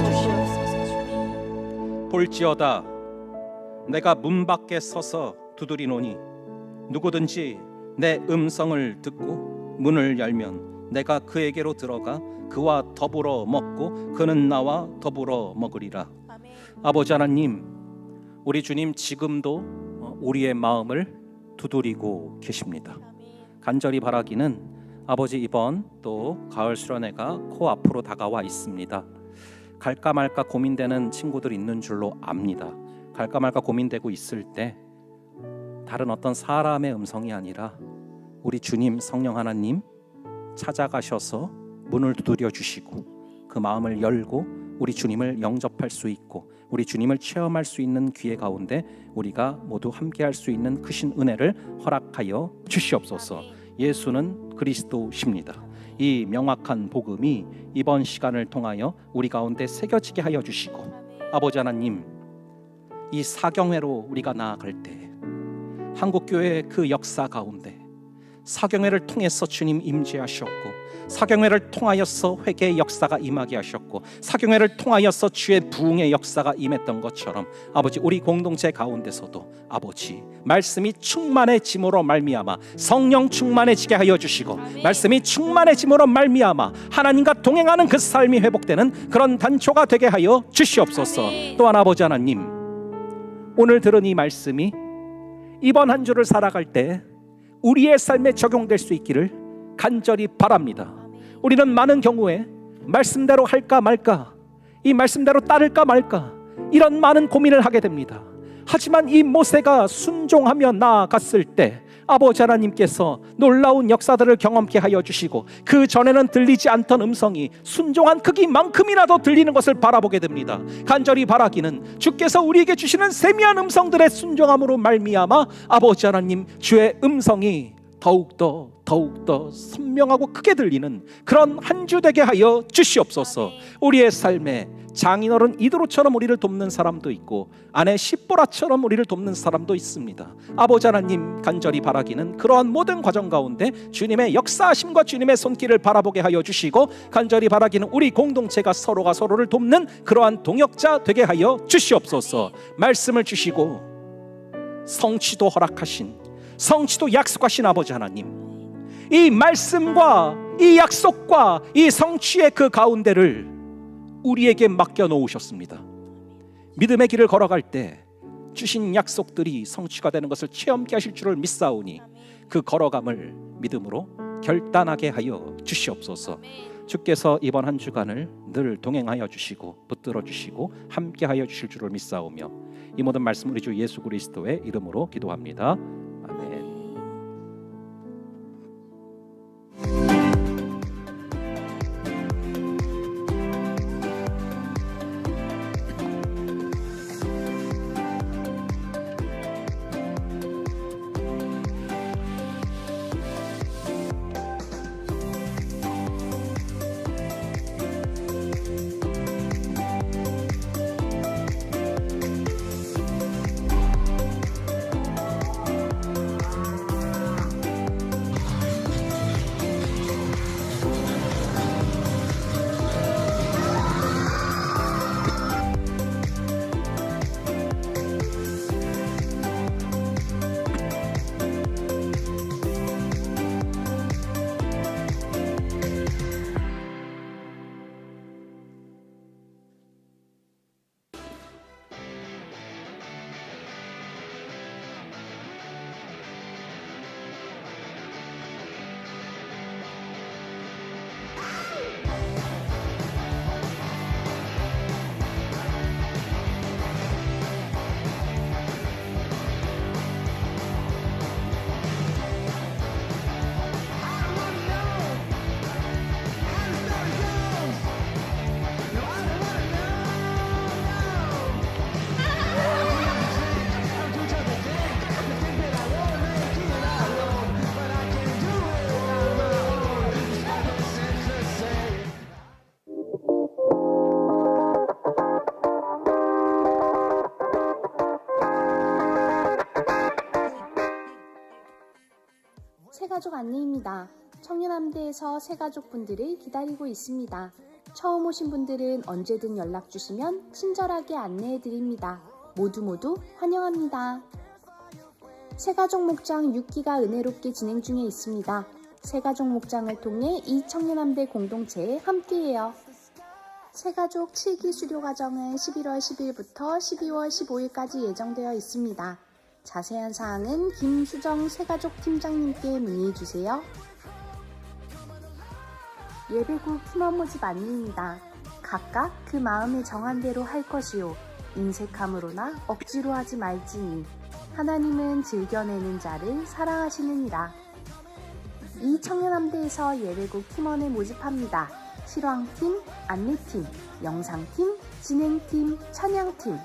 주시옵소서. 볼지어다 내가 문 밖에 서서 두드리노니, 누구든지 내 음성을 듣고 문을 열면 내가 그에게로 들어가 그와 더불어 먹고 그는 나와 더불어 먹으리라. 아버지 하나님, 우리 주님 지금도 우리의 마음을 두드리고 계십니다. 간절히 바라기는 아버지, 이번 또 가을 수련회가 코앞으로 다가와 있습니다. 갈까 말까 고민되는 친구들 있는 줄로 압니다. 갈까 말까 고민되고 있을 때 다른 어떤 사람의 음성이 아니라 우리 주님 성령 하나님 찾아가셔서 문을 두드려 주시고 그 마음을 열고 우리 주님을 영접할 수 있고 우리 주님을 체험할 수 있는 기회 가운데 우리가 모두 함께할 수 있는 크신 은혜를 허락하여 주시옵소서. 예수는 그리스도십니다. 이 명확한 복음이 이번 시간을 통하여 우리 가운데 새겨지게 하여 주시고, 아버지 하나님, 이 사경회로 우리가 나아갈 때 한국교회의 그 역사 가운데 사경회를 통해서 주님 임재하셨고, 사경회를 통하여서 회개의 역사가 임하게 하셨고, 사경회를 통하여서 주의 부흥의 역사가 임했던 것처럼 아버지, 우리 공동체 가운데서도 아버지 말씀이 충만해짐으로 말미암아 성령 충만해지게 하여 주시고, 말씀이 충만해짐으로 말미암아 하나님과 동행하는 그 삶이 회복되는 그런 단초가 되게 하여 주시옵소서. 또한 아버지 하나님, 오늘 들은 이 말씀이 이번 한 주를 살아갈 때 우리의 삶에 적용될 수 있기를 간절히 바랍니다. 우리는 많은 경우에 말씀대로 할까 말까, 이 말씀대로 따를까 말까, 이런 많은 고민을 하게 됩니다. 하지만 이 모세가 순종하며 나아갔을 때 아버지 하나님께서 놀라운 역사들을 경험케 하여 주시고, 그 전에는 들리지 않던 음성이 순종한 크기만큼이라도 들리는 것을 바라보게 됩니다. 간절히 바라기는 주께서 우리에게 주시는 세미한 음성들의 순종함으로 말미암아 아버지 하나님 주의 음성이 더욱더 선명하고 크게 들리는 그런 한 주 되게 하여 주시옵소서. 우리의 삶에 장인어른 이드로처럼 우리를 돕는 사람도 있고 아내 십보라처럼 우리를 돕는 사람도 있습니다. 아버지 하나님, 간절히 바라기는 그러한 모든 과정 가운데 주님의 역사하심과 주님의 손길을 바라보게 하여 주시고, 간절히 바라기는 우리 공동체가 서로가 서로를 돕는 그러한 동역자 되게 하여 주시옵소서. 말씀을 주시고 성취도 허락하신, 성취도 약속하신 아버지 하나님, 이 말씀과 이 약속과 이 성취의 그 가운데를 우리에게 맡겨 놓으셨습니다. 믿음의 길을 걸어갈 때 주신 약속들이 성취가 되는 것을 체험케 하실 줄을 믿사오니 그 걸어감을 믿음으로 결단하게 하여 주시옵소서. 주께서 이번 한 주간을 늘 동행하여 주시고 붙들어 주시고 함께 하여 주실 줄을 믿사오며 이 모든 말씀 우리 주 예수 그리스도의 이름으로 기도합니다. 아멘. 새가족 안내입니다. 청년함대에서 새가족분들을 기다리고 있습니다. 처음 오신 분들은 언제든 연락 주시면 친절하게 안내해 드립니다. 모두 환영합니다. 새가족 목장 6기가 은혜롭게 진행 중에 있습니다. 새가족 목장을 통해 이 청년함대 공동체에 함께해요. 새가족 7기 수료 과정은 11월 10일부터 12월 15일까지 예정되어 있습니다. 자세한 사항은 김수정 새가족 팀장님께 문의해 주세요. 예배국 팀원 모집 안내입니다. 각각 그 마음에 정한 대로 할 것이요 인색함으로나 억지로 하지 말지니 하나님은 즐겨내는 자를 사랑하시느니라. 이 청년함대에서 예배국 팀원을 모집합니다. 실황팀, 안내팀, 영상팀, 진행팀, 찬양팀,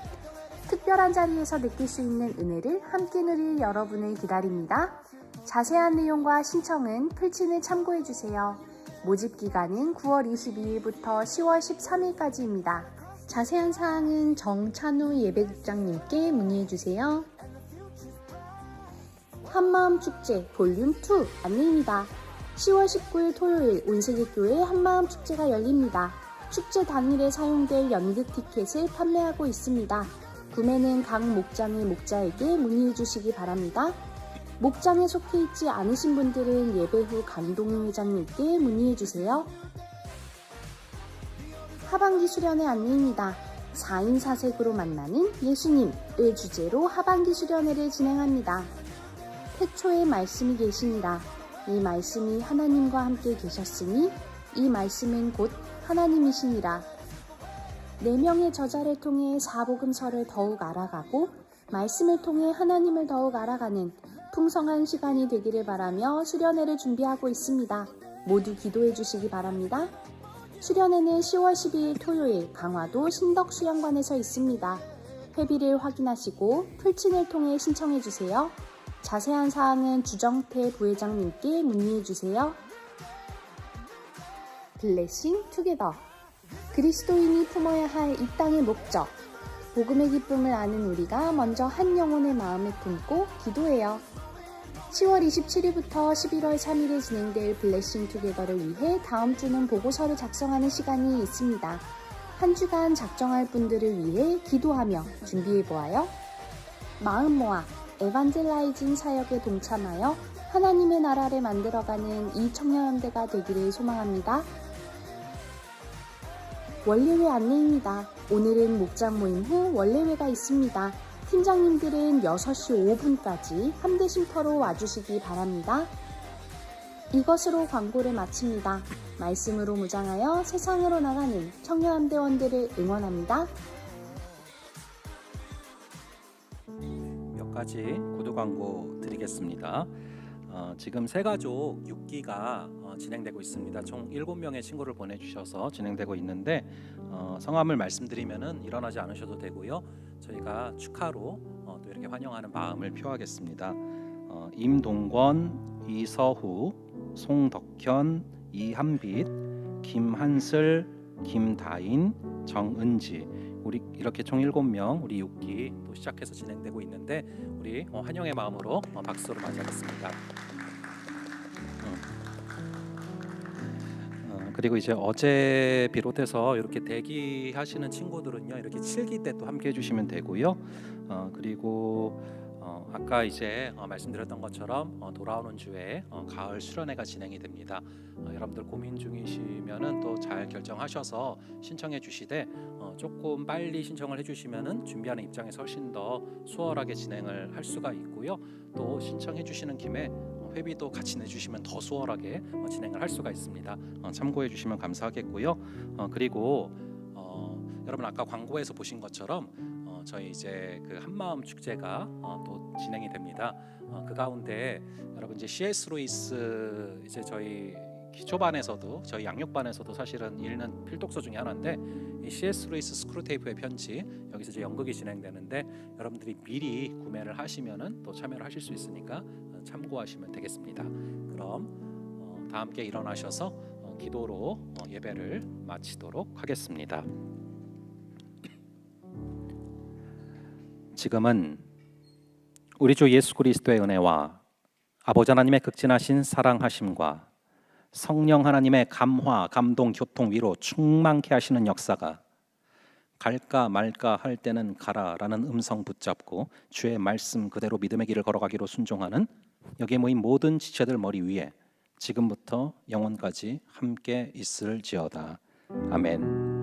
특별한 자리에서 느낄 수 있는 은혜를 함께 누릴 여러분을 기다립니다. 자세한 내용과 신청은 필친을 참고해주세요. 모집 기간은 9월 22일부터 10월 13일까지입니다. 자세한 사항은 정찬우 예배국장님께 문의해주세요. 한마음축제 볼륨2 안내입니다. 10월 19일 토요일 온세계교회 한마음축제가 열립니다. 축제 당일에 사용될 연극 티켓을 판매하고 있습니다. 구매는 각 목장의 목자에게 문의해 주시기 바랍니다. 목장에 속해 있지 않으신 분들은 예배 후 감동희 회장님께 문의해 주세요. 하반기 수련회 안내입니다. 4인 4색으로 만나는 예수님을 주제로 하반기 수련회를 진행합니다. 태초에 말씀이 계시니라. 이 말씀이 하나님과 함께 계셨으니 이 말씀은 곧 하나님이시니라. 4명의 저자를 통해 사복음서를 더욱 알아가고 말씀을 통해 하나님을 더욱 알아가는 풍성한 시간이 되기를 바라며 수련회를 준비하고 있습니다. 모두 기도해 주시기 바랍니다. 수련회는 10월 12일 토요일 강화도 신덕수영관에서 있습니다. 회비를 확인하시고 풀친을 통해 신청해 주세요. 자세한 사항은 주정태 부회장님께 문의해 주세요. 블레싱 투게더. 그리스도인이 품어야 할 이 땅의 목적. 복음의 기쁨을 아는 우리가 먼저 한 영혼의 마음에 품고 기도해요. 10월 27일부터 11월 3일에 진행될 블레싱 투게더를 위해 다음 주는 보고서를 작성하는 시간이 있습니다. 한 주간 작정할 분들을 위해 기도하며 준비해보아요. 마음 모아 에반젤라이징 사역에 동참하여 하나님의 나라를 만들어가는 이 청년연대가 되기를 소망합니다. 원례회 안내입니다. 오늘은 목장 모임 후 원례회가 있습니다. 팀장님들은 6시 5분까지 함대 쉼터로 와주시기 바랍니다. 이것으로 광고를 마칩니다. 말씀으로 무장하여 세상으로 나가는 청년함대원들을 응원합니다. 몇 가지 구두 광고 드리겠습니다. 지금 새가족 6기가 진행되고 있습니다. 총 7명의 친구를 보내주셔서 진행되고 있는데 성함을 말씀드리면은 일어나지 않으셔도 되고요. 저희가 축하로 또 이렇게 환영하는 마음을 표하겠습니다. 임동권, 이서후, 송덕현, 이한빛, 김한슬, 김다인, 정은지, 우리 이렇게 총 7명 우리 6기 또 시작해서 진행되고 있는데 우리 환영의 마음으로 박수로 맞이하겠습니다. 그리고 이제 어제 비롯해서 이렇게 대기하시는 친구들은요 이렇게 7기 때 또 함께 해주시면 되고요. 그리고 아까 이제 말씀드렸던 것처럼 돌아오는 주에 가을 수련회가 진행이 됩니다. 여러분들 고민 중이시면은 또 잘 결정하셔서 신청해 주시되 조금 빨리 신청을 해주시면은 준비하는 입장에서 훨씬 더 수월하게 진행을 할 수가 있고요. 또 신청해 주시는 김에 회비도 같이 내주시면 더 수월하게 진행을 할 수가 있습니다. 참고해 주시면 감사하겠고요. 그리고 여러분 아까 광고에서 보신 것처럼 저희 이제 그 한마음 축제가 또 진행이 됩니다. 그 가운데 여러분 이제 C.S. 루이스 이제 저희 기초반에서도 저희 양육반에서도 사실은 읽는 필독서 중에 하나인데 이 C.S. 루이스 스크루테이프의 편지 여기서 이제 연극이 진행되는데 여러분들이 미리 구매를 하시면은 또 참여를 하실 수 있으니까 참고하시면 되겠습니다. 그럼 다 함께 일어나셔서 기도로 예배를 마치도록 하겠습니다. 지금은 우리 주 예수 그리스도의 은혜와 아버지 하나님의 극진하신 사랑하심과 성령 하나님의 감화, 감동, 교통, 위로 충만케 하시는 역사가 갈까 말까 할 때는 가라라는 음성 붙잡고 주의 말씀 그대로 믿음의 길을 걸어가기로 순종하는 여기에 모인 모든 지체들 머리 위에 지금부터 영원까지 함께 있을지어다. 아멘.